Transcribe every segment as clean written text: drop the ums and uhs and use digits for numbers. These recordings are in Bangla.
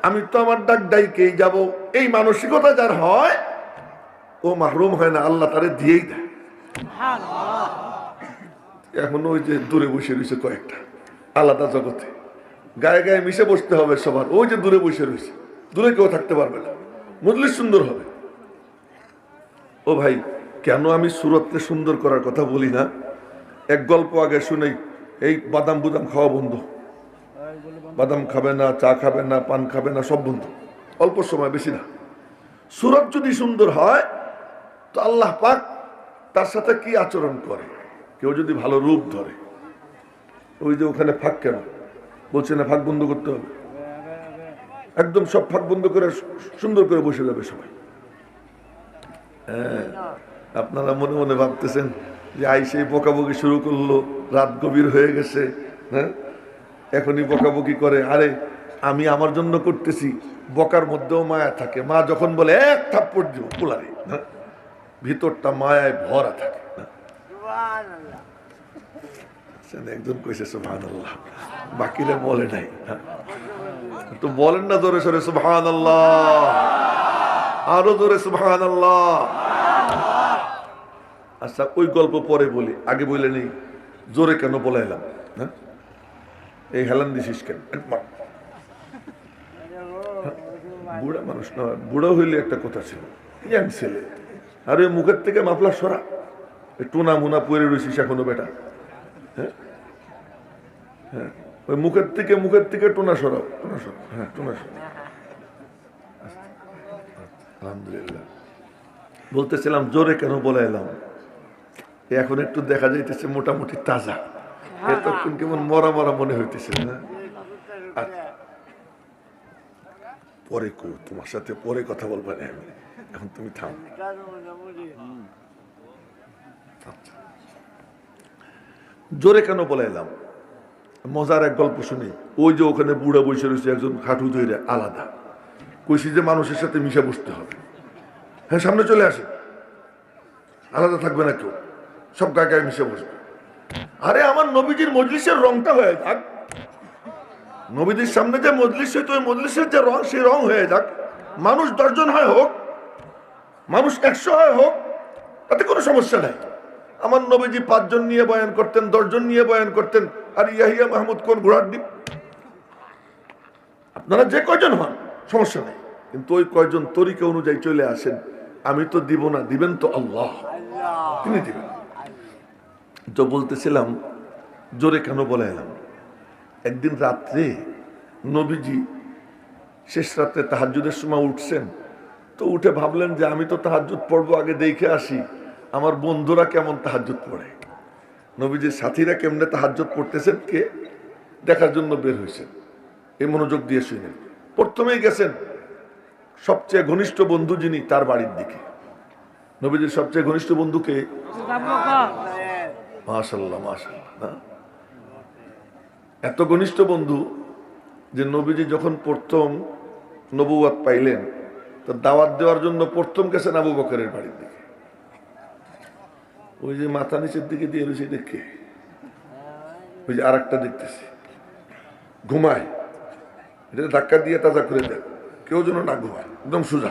আমি তো আমার ডাক ডাইকেই যাব, এই মানসিকতা যার হয় ও মাহরুম হয় না, আল্লাহ তারে দিয়েই দেয়। এখন ওই যে দূরে বসে রয়েছে কয়েকটা আলাদা জগতে, গায়ে গায়ে মিশে বসতে হবে সবার। ওই যে দূরে বসে রয়েছে, দূরে কেউ থাকতে পারবে না, মজলিস সুন্দর হবে। ও ভাই, কেন আমি সুরতকে সুন্দর করার কথা বলি না? এক গল্প আগে শুনে, এই বাদাম বুদাম খাওয়া বন্ধ, বাদাম খাবে না, চা খাবে না, পান খাবে না, সব বন্ধ, অল্প সময়, বেশি না। সুরত যদি সুন্দর হয় তো আল্লাহ পাক তার সাথে কি আচরণ করে? কেউ যদি ভালো রূপ ধরে, ওই যে ওখানে ফাঁক কেন বলছে না, ফাঁক বন্ধ করতে হবে, একদম সব ফাঁক বন্ধ করে সুন্দর করে বসে যাবে সবাই। হ্যাঁ, আপনারা মনে মনে ভাবতেছেন যে আইসেই বকাবকি শুরু করলো, রাত গভীর হয়ে গেছে, হ্যাঁ এখনই বকাবকি করে। আরে আমি আমার জন্য করতেছি, বকার মধ্যেও মায়া থাকে। মা যখন বলে এক থাপ্পড় দিব পোলারে, ভিতরটা মায়ায় ভরা থাকে। একজন কইছে সুবহানাল্লাহ, বাকিরা বলে নাই। তো বলেন না জোরে সরে সুবহানাল্লাহ, আরো জোরে সুবহানাল্লাহ। আচ্ছা, ওই গল্প পরে বলি, আগে বলে নেই জোরে কেন বলাইলাম। হ্যাঁ, এই হেলান দিছিস কেন? বুড়া মানুষ না, বুড়া হইলে একটা কথা ছিল, ইয়াং ছেলে, আর ওই মুখের থেকে মাফলার সরা, টুনা মুনা পরে রয়েছিস এখনো বেটা। হ্যাঁ হ্যাঁ, ওই মুখের থেকে টোনা সরাও, টোনা সরাও, হ্যাঁ টোনা সরাও। আলহামদুলিল্লাহ। বলতেছিলাম জোরে কেন বলে এলাম, এখন একটু দেখা যাইতেছে মোটামুটি তাজা, এতক্ষণ কেমন মরা মরা মনে হইতেছে না? পরে তোমার সাথে পরে কথা বলবো না, এখন তুমি থাম। জোরে কেন বলে এলাম? মজার এক গল্প শুনি। ওই যে ওখানে বুড়া বসে রয়েছে একজন খাটু ধরে আলাদা, কইছি যে মানুষের সাথে মিশে বসতে হবে। হ্যাঁ, সামনে চলে আসে, আলাদা থাকবে না কেউ, সব গায়ে গায়ে মিশে বসবে। আরে আমার নবীজির মজলিসের রংটা হয়ে যাক, নবীজির সামনে যে মজলিস হইতো ওই মজলিসের যে রং, সেই রং হয়ে যাক। মানুষ 10 জন হয় হোক, মানুষ 100 হয় হোক, তাতে কোনো সমস্যা নাই। আমার নবীজি 5 জন নিয়ে বয়ান করতেন, 10 জন নিয়ে বয়ান করতেন, আর ইয়াহিয়া মাহমুদ কোন ঘোড়ার ডিম? আপনারা যে কয়জন হন সমস্যা নাই, কিন্তু ওই কয়জন তরিকা অনুযায়ী চলে আসেন। আমি তো দিব না, দিবেন তো আল্লাহ, তিনি দিবেন। তো বলতেছিলাম জোরে কেন বলে এলাম, একদিন রাত্রে নবীজি শেষ রাত্রে তাহাজ্জুদের সময় উঠছেন, তো উঠে ভাবলেন যে আমি তো তাহাজ্জুদ পড়বো, আগে দেখে আসি আমার বন্ধুরা কেমন তাহাজ্জুদ পড়ে, নবীজির সাথীরা কেমনে তাহাজ্জুদ পড়তেছেন, কে দেখার জন্য বের হয়েছেন। এই মনোযোগ দিয়ে শুনেন। প্রথমেই গেছেন সবচেয়ে ঘনিষ্ঠ বন্ধু যিনি, তার বাড়ির দিকে। নবীজির সবচেয়ে ঘনিষ্ঠ বন্ধুকে, মাশাআল্লাহ মাশাআল্লাহ, এত ঘনিষ্ঠ বন্ধু যে নবীজি যখন প্রথম নবুয়ত পাইলেন, তো দাওয়াত দেওয়ার জন্য প্রথম গেছেন আবু বকরের বাড়ির দিকে। ওই যে মাথা নিচের দিকে দিয়ে রয়েছে দেখে, ওই যে আর একটা দেখতেছি ঘুমায়, এটা ধাক্কা দিয়ে তাজা করে দেয়, কেউ যেন না ঘুমায়, একদম সোজা।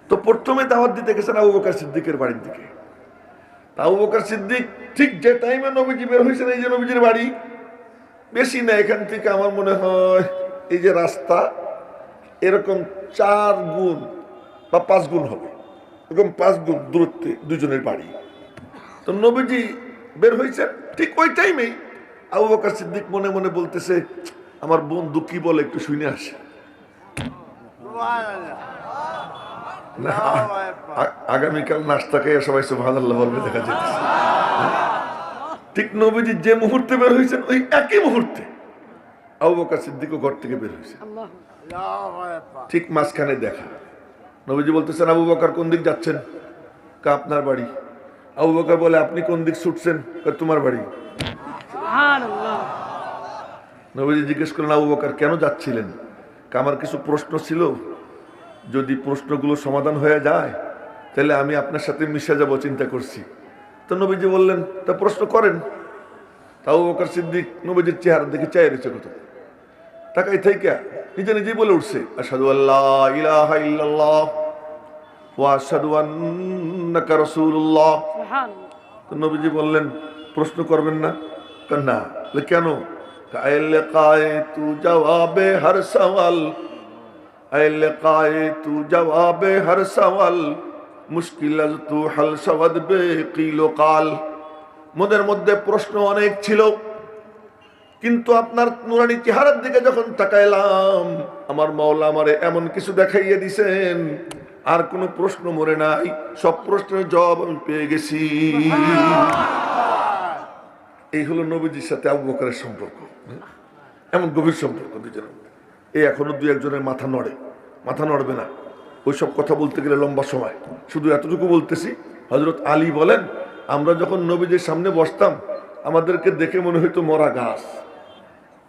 তো প্রথমে দাওয়াত দিতে গেছেন আবু বকর সিদ্দিকের বাড়ির দিকে। আবু বকর সিদ্দিক ঠিক যে টাইমে নবীজি বের হয়েছেন, এই যে নবীজির বাড়ি বেশি না, এখান থেকে আমার মনে হয় এই যে রাস্তা এরকম 4 গুণ বা 5 গুণ হবে, এরকম 5 গুণ দূরত্বে দুজনের বাড়ি। তো নবীজি বের হয়েছেন ঠিক ওই টাইমেই। আবু বকর সিদ্দিক মনে মনে বলতেছে, আমার বন্ধু কি বলে একটু শুনে আসে। না, আগামীকাল নাস্তা খেয়ে সবাই সুবহানাল্লাহ বলবে দেখা যেতেছে। ঠিক নবীজি যে মুহূর্তে বের হয়েছেন ওই একই মুহূর্তে আবু বকর সিদ্দিকও ঘর থেকে বের হয়েছে। ঠিক মাঝখানে দেখা। নবীজি বলতেছেন, আবু বকর কোন দিক যাচ্ছেন? আপনার বাড়ি। আবু বকর বলে, আপনি কোন দিক ছুটছেন? তোমার বাড়ি। নবীজি জিজ্ঞেস করলেন, আবু বকর কেন যাচ্ছিলেন? আমার কিছু প্রশ্ন ছিল, যদি প্রশ্নগুলো সমাধান হয়ে যায় তাহলে আমি আপনার সাথে মিশে যাব চিন্তা করছি। তো নবীজি বললেন, তা প্রশ্ন করেন। আবু বকর সিদ্দিক নবীজির চেহারা দেখে চাই রয়েছে, কত তাকাই থেকে নিজে নিজেই বলে উঠছে, আশহাদু আল্লা ইলাহা ইল্লাল্লাহ ওয়া আশহাদু আন্নাকা রাসূলুল্লাহ। তো নবীজি বললেন, প্রশ্ন করবেন না? না। কেন? লিকায়ে তু জবাবে হর সওয়াল, লিকায়ে তু জবাবে হর সওয়াল, মুশকিল আজ তু হাল সওয়াদ বে কিল কাল। মনের মধ্যে প্রশ্ন অনেক ছিল, কিন্তু আপনার নুরানি চেহারার দিকে যখন তাকাইলাম, আমার মাওলা আমারে এমন কিছু দেখাইয়ে দিছেন, আর কোনো প্রশ্ন মরে নাই, সব প্রশ্নের জবাব আমি পেয়ে গেছি। এই হলো নবীজির সাথে আবু বকরের সম্পর্ক, এমন গভীর সম্পর্ক দুজনের। এই এখনো দুই একজনের মাথা নড়ে, মাথা নড়বে না ওইসব কথা বলতে গেলে লম্বা সময়। শুধু এতটুকু বলতেছি, হযরত আলী বলেন, আমরা যখন নবীজির সামনে বসতাম, আমাদেরকে দেখে মনে হইতো মরা গাছ।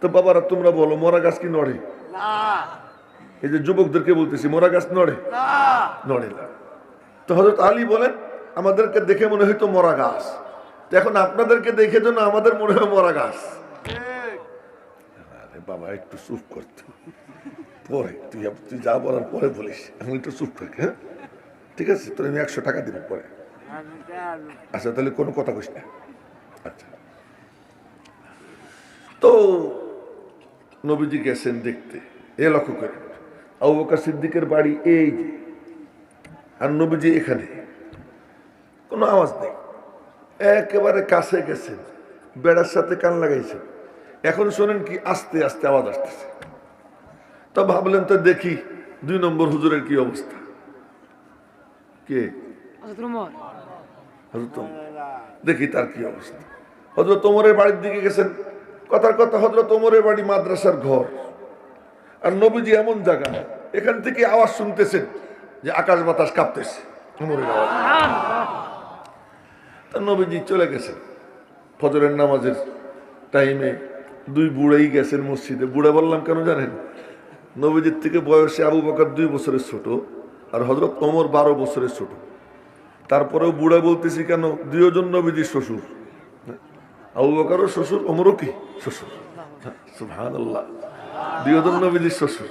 তো বাবারা তোমরা বলো, মরা গাছ কি নড়ে? এই যে যুবকদেরকে বলতেছি, মরা গাছ নড়ে? নড়ে না। তো হযরত আলী বলেন, আমাদেরকে দেখে মনে হইতো মরা গাছ। এখন আপনাদেরকে দেখে জন্য আমাদের মনে হয় মরা গাছ। আরে বাবা একটু চুপ করতে, পরে তুই যা বলার পরে বলিস, এখন একটু চুপ থাক। হ্যাঁ ঠিক আছে, তোর আমি 100 টাকা দিব পরে। আচ্ছা তাহলে কোনো কথা কইস না। আচ্ছা, তো নবীজি গেছেন দেখতে। এ লক্ষ্য করেন, আবু বকর সিদ্দিকের বাড়ি এই যে, আর নবীজি এখানে, কোনো আওয়াজ নেই, একেবারে কাছে গেছেন, বেড়ার সাথে কান লাগাইছেন। এখন শোনেন কি আস্তে আস্তে আওয়াজ আসতেছে। তো ভাবলেন তো দেখি 2 নম্বর হুজুরের কি অবস্থা। কে? হযরত ওমর। দেখি তার কি অবস্থা। হযরত ওমরের বাড়ির দিকে গেছেন। কথার কথা, হযরত ওমরের বাড়ি মাদ্রাসার ঘর, আর নবীজি এমন জায়গা, এখান থেকে আওয়াজ শুনতেছেন যে আকাশ বাতাস কাঁপতেছে, ওমরের আওয়াজ। তা নবীজি চলে গেছেন ফজরের নামাজের টাইমে। 2 বুড়াই গেছেন মসজিদে। বুড়া বললাম কেন জানেন? নবীজির থেকে বয়সে আবু বকর 2 বছরের ছোট, আর হযরত ওমর 12 বছরের ছোট। তারপরেও বুড়া বলতেছি কেন? 2 জন নবীজির শ্বশুর, আবু বকরও শ্বশুর, ওমরও কি শ্বশুর। সুবহানাল্লাহ, 2 জন নবীজির শ্বশুর।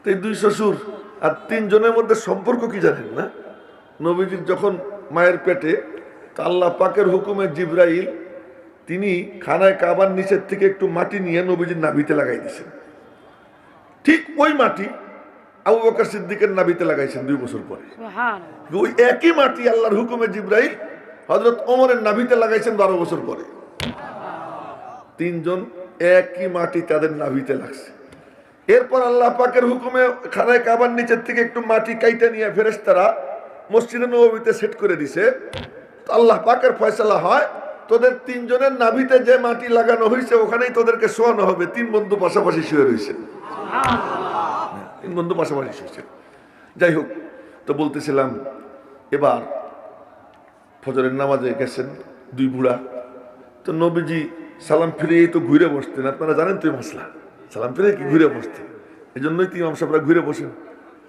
তো এই 2 শ্বশুর আর 3 জনের মধ্যে সম্পর্ক কি জানেন না? নবীজির যখন মায়ের পেটে, আল্লাহ পাকের হুকুমে জিবরাইল তিনি খানায় কাবার নিচের থেকে একটু মাটি নিয়ে নবীজির নাভিতে লাগাই দিয়েছেন। ঠিক ওই মাটি আবু বকর সিদ্দিকের নাভিতে লাগাইছেন 2 বছর পরে। ওই একই মাটি আল্লাহর হুকুমে জিবরাইল হযরত ওমরের নাভিতে লাগাইছেন 12 বছর পরে। 3 জন একই মাটি তাদের নাভিতে লাগছে। এরপর আল্লাহ পাকের হুকুমে খানায় কাবার নিচের থেকে একটু মাটি কাইটা নিয়ে ফেরেশতারা মসজিদে নববীতে সেট করে দিছে। আল্লাহ পাকের ফয়সালা হয়, তোদের 3 জনের নাভিতে যে মাটি লাগানো হয়েছে ওখানেই তোদেরকে শোয়ানো হবে। 3 বন্ধু পাশাপাশি শুয়ে রয়েছে, 3 বন্ধু পাশাপাশি শুয়েছে। যাই হোক, তো বলতেছিলাম, এবার ফজরের নামাজে গেছেন 2 বুড়া। তো নবীজি সালাম ফিরিয়েই তো ঘুরে বসতেন। আপনারা জানেন তো মশলা, সালাম ফিরে কি ঘুরে বসতেন। এই জন্যই তো ইমাম সাহেবরা ঘুরে বসেন।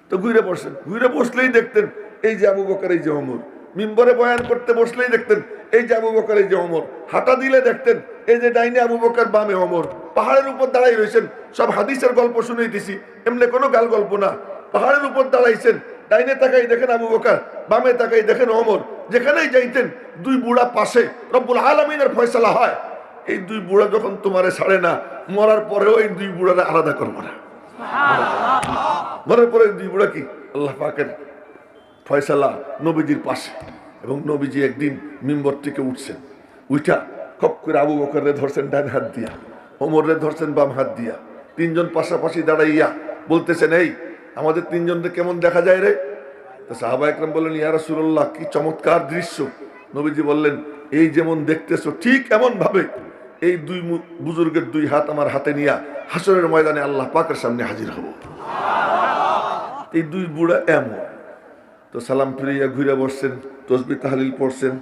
তো ঘুরে বসেন, ঘুরে বসলেই দেখতেন এই যে আবু বকর, এই যে ওমর। মিম্বরে বয়ান করতে বসলেই দেখতেন এই যে আবু বকর, এই যে ওমর। হাঁটা দিলে দেখতেন এই যে ডাইনে আবু বকর, বামে ওমর। পাহাড়ের উপর দাঁড়াই রয়েছেন, সব হাদিসের গল্প শুনেই দিছি, এমনি কোনো গাল গল্প না। পাহাড়ের উপর দাঁড়াইছেন, ডাইনে তাকাই দেখেন আবু বকর, বামে তাকাই দেখেন ওমর। যেখানেই যাইতেন 2 বুড়া পাশে, রব্বুল আলামিনের ফয়সালা হয়। এই 2 বুড়া যখন তোমারে ছাড়ে না, মরার পরেও এই 2 বুড়ারে আলাদা করবো না। মরার পরে 2 বুড়া কি আল্লাহ পাকের ফয়সালা নবীজির পাশে। এবং নবীজি একদিন মিম্বর থেকে উঠছেন, উঠা খপ করে আবু বকররে ধরছেন ডান হাত দিয়া, ওমররে ধরছেন বাম হাত দিয়া। 3 জন পাশাপাশি দাঁড়াইয়া বলতেছেন, এই আমাদের 3 জনকে কেমন দেখা যায় রে? তো সাহাবা একরাম বললেন, ইয়া রাসূলুল্লাহ, কি চমৎকার দৃশ্য। নবীজি বললেন, এই যেমন দেখতেছো ঠিক এমন ভাবে এই 2 বুজুর্গের 2 হাত আমার হাতে নিয়ে হাসরের ময়দানে আল্লাহ পাকের সামনে হাজির হব। এই 2 বুড়া এমন। তো সালাম ফিরিয়া ঘুরে বসছেন, তসবিহ তাহলিল পড়ছেন।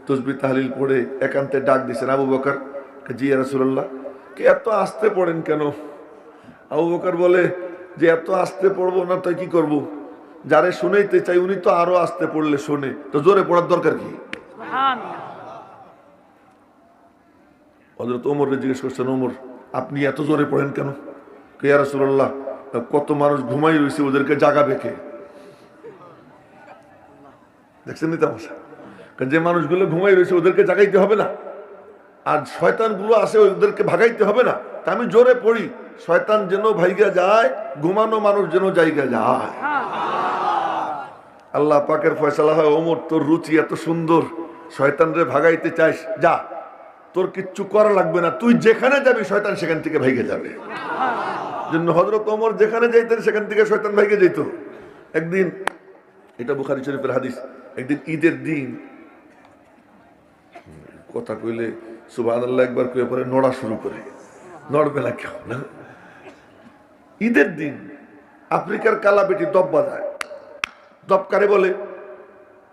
তসবিহ তাহলিল পড়ে একান্তে ডাক দিয়েছেন, আবু বকর, জি ইয়া রাসূলুল্লাহ, কে এত আস্তে পড়েন কেন? আবু বকর বলে যে এত আস্তে পড়বো না তো কি করব? যারে শুনাইতে চাই উনি তো আরো আস্তে পড়লে শোনে, তো জোরে পড়ার দরকার কি? হযরত ওমর জিজ্ঞেস করছেন, ওমর আপনি এত জোরে পড়েন কেন? ইয়া রাসূলুল্লাহ, কত মানুষ ঘুমাই রয়েছে, ওদেরকে জাগাবে কে? দেখছেন নি তামাশা? যে মানুষগুলো ঘুমাই রয়েছে ওদেরকে জাগাইতে হবে না, আর শয়তানগুলো আছে ওদেরকে ভাগাইতে হবে না। তা আমি জোরে পড়ি, শয়তান যেন ভাইগা যায়, ঘুমানো মানুষ যেন জায়গা যায়। আল্লাহ পাকের ফয়সালা হয়, ওমর তোর রুচি এত সুন্দর, শয়তান রে ভাগাইতে চাইস, যা, তোর কিচ্ছু করা লাগবে না, তুই যেখানে যাবি শয়তান সেখান থেকে ভাইগে যাবে। জন্য হযরত ওমর যেখানে যাইতেন সেখান থেকে শয়তান ভাইগে যেত। একদিন, এটা বুখারী শরীফের হাদিস, একদিন ঈদের দিন, কথা কইলে সুবহানাল্লাহ একবার কয়ে পরে নড়া শুরু করে, নড়বে না কেউ না। ঈদের দিন আফ্রিকার কালা বেটি দব বাজায়। দব কারে বলে?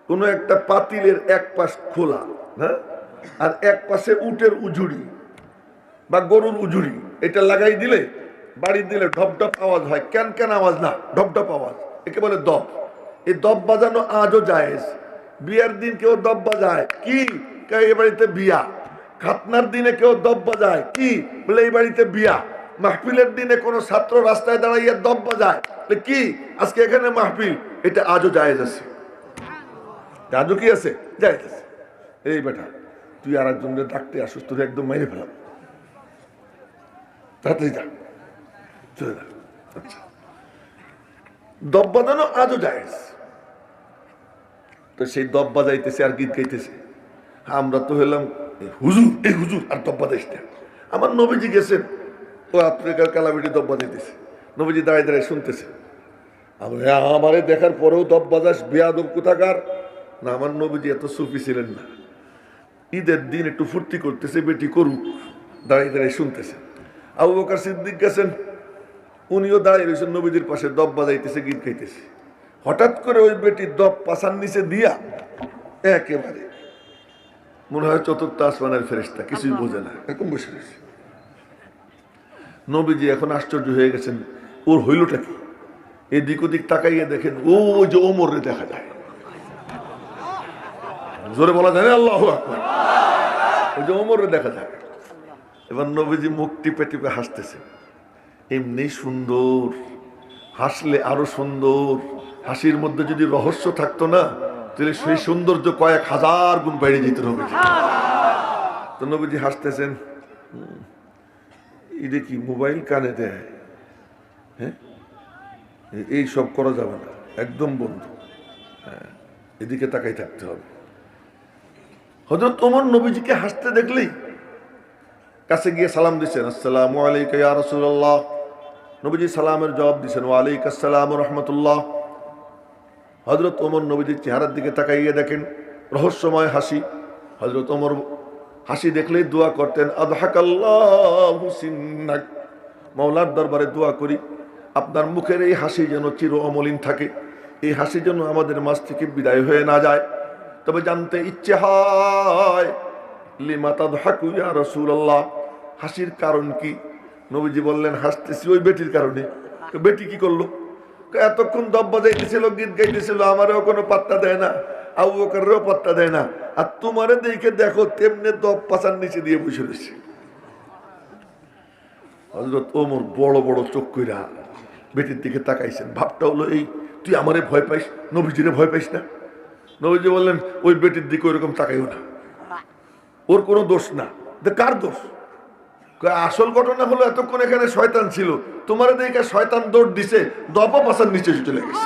কোন একটা পাতিলের এক পাশ খোলা, হ্যাঁ, আর এক পাশে উটের উজুড়ি বা গরুর উজুড়ি, এটা লাগাই দিলে, বাড়ি দিলে ঢপ ঢপ আওয়াজ হয়, ক্যান ক্যান আওয়াজ না, ঢপ ঢপ আওয়াজ, একে বলে দব। এই দব বাজানো আজও জায়েজ। বিয়ার দিন কেউ দব বাজায়, কি এই বাড়িতে বিয়া। খাতনার দিনে কেউ দব বাজায়, কি বলে এই বাড়িতে বিয়া। মাহফিলের দিনে কোনো ছাত্র রাস্তায় দাঁড়াইয়া দব বাজায়, কি আজকে এখানে মাহফিল, এটা আজও জায়েজ আছে। আজও কি আছে? জায়েজ আছে। এই বেটা, তুই আর একজনের ডাকতে আসুস, তোর একদম মাইরে ফেলাম, তাড়াতাড়ি যা, চলে যা। আচ্ছা, দব বাজানো আজও জায়েজ। তো সেই দব বাজাইতেছে আর গীত গাইতেছে। আমরা তো হলাম হুজুর, এই হুজুর আর দব বাজাইস না। আমার নবীজি গেছেন, ও আফ্রিকার কালাবিটি দব বাজাইতেছে, নবীজি দাঁড়িয়ে দাঁড়িয়ে শুনতেছে। আমারে দেখার পরেও দব বাজাস, বেয়াদব কোথাকার। না, আমার নবীজি এত সুফি ছিলেন না। ঈদের দিন একটু ফুর্তি করতেছে, বেটি করুক, দাঁড়িয়ে দাঁড়িয়ে শুনতেছে। আবু বকর সিদ্দিক গেছেন, উনিও দাঁড়িয়ে রয়েছেন নবীজির পাশে, দব বাজাইতেছে, গীত গাইতেছে। হঠাৎ করে ওই বেটি দব পাশার নিচে দিয়া একেবারে মনে হয় চতুর্থ আসমানের ফেরেশতা, কিছুই বোঝে না, এরকম বসে রয়েছে। নবীজি এখন আশ্চর্য হয়ে গেছেন, ওর হইলটা কি? এদিক ওদিক তাকাইয়ে দেখেন, ও যে ওমরে দেখা যায়। জোরে বলা যায় না আল্লাহু আকবার। ওই যে ওমরে দেখা যায়। এবার নবীজি মুখ টিপে টিপে হাসতেছে, এমনি সুন্দর, হাসলে আরো সুন্দর। হাসির মধ্যে যদি রহস্য থাকতো না, তাহলে সেই সৌন্দর্য কয়েক হাজার গুণ বেড়ে যেত নবীজি। তো নবীজি হাসতেছেন, এটা কি মোবাইল কানে দেয়? হ্যাঁ, এই সব করা যাবে না, একদম বন্ধ। হ্যাঁ, এদিকে তাকাই থাকতে হবে। হযরত ওমর নবীজিকে হাসতে দেখলেই কাছে গিয়ে সালাম দিচ্ছেন, আসসালামু আলাইকা ইয়া রাসূলুল্লাহ। নবীজি সালামের জবাব দিচ্ছেন, ওয়া আলাইকুম আসসালাম ওয়া রাহমাতুল্লাহ। হযরত ওমর নবীজির চেহারার দিকে তাকাইয়ে দেখেন রহস্যময় হাসি। হযরত ওমর হাসি দেখলেই দোয়া করতেন, আযহাকাল্লাহু সিন্নাক, মাওলার দরবারে দোয়া করি আপনার মুখের এই হাসি যেন চির অমলিন থাকে, এই হাসি যেন আমাদের মাঝ থেকে বিদায় হয়ে না যায়। তবে জানতে ইচ্ছে হয়, লিমা তাদহাকু ইয়া রাসূলুল্লাহ, হাসির কারণ কি? নবীজি বললেন, হাসতেছি ওই বেটির কারণে। বেটি কি করলো? এতক্ষণ দব বাজাইতেছিল, গীত গাইতেছিল, আমারও কোনো পাত্তা দেয় না, আবু বকরেরও পাত্তা দেয় না, আর তোমারে দেখে দেখো তেমনি দব পাছার নিচে দিয়ে বসে রয়েছে। হযরত ওমর বড় বড় চোখ কইরা বেটির দিকে তাকাইছেন। ভাবটা হলো এই, তুই আমারে ভয় পাইস, নবীজিরে ভয় পাইস না। নবীজি বললেন, ওই বেটির দিকে ওইরকম তাকাইও না, ওর কোনো দোষ না। কার দোষ? আসল ঘটনা হলো এতক্ষণ এখানে শয়তান ছিল, তোমার দেখে শয়তান দৌড় দিছে, দবা পাশার নিচে চলে গেছে।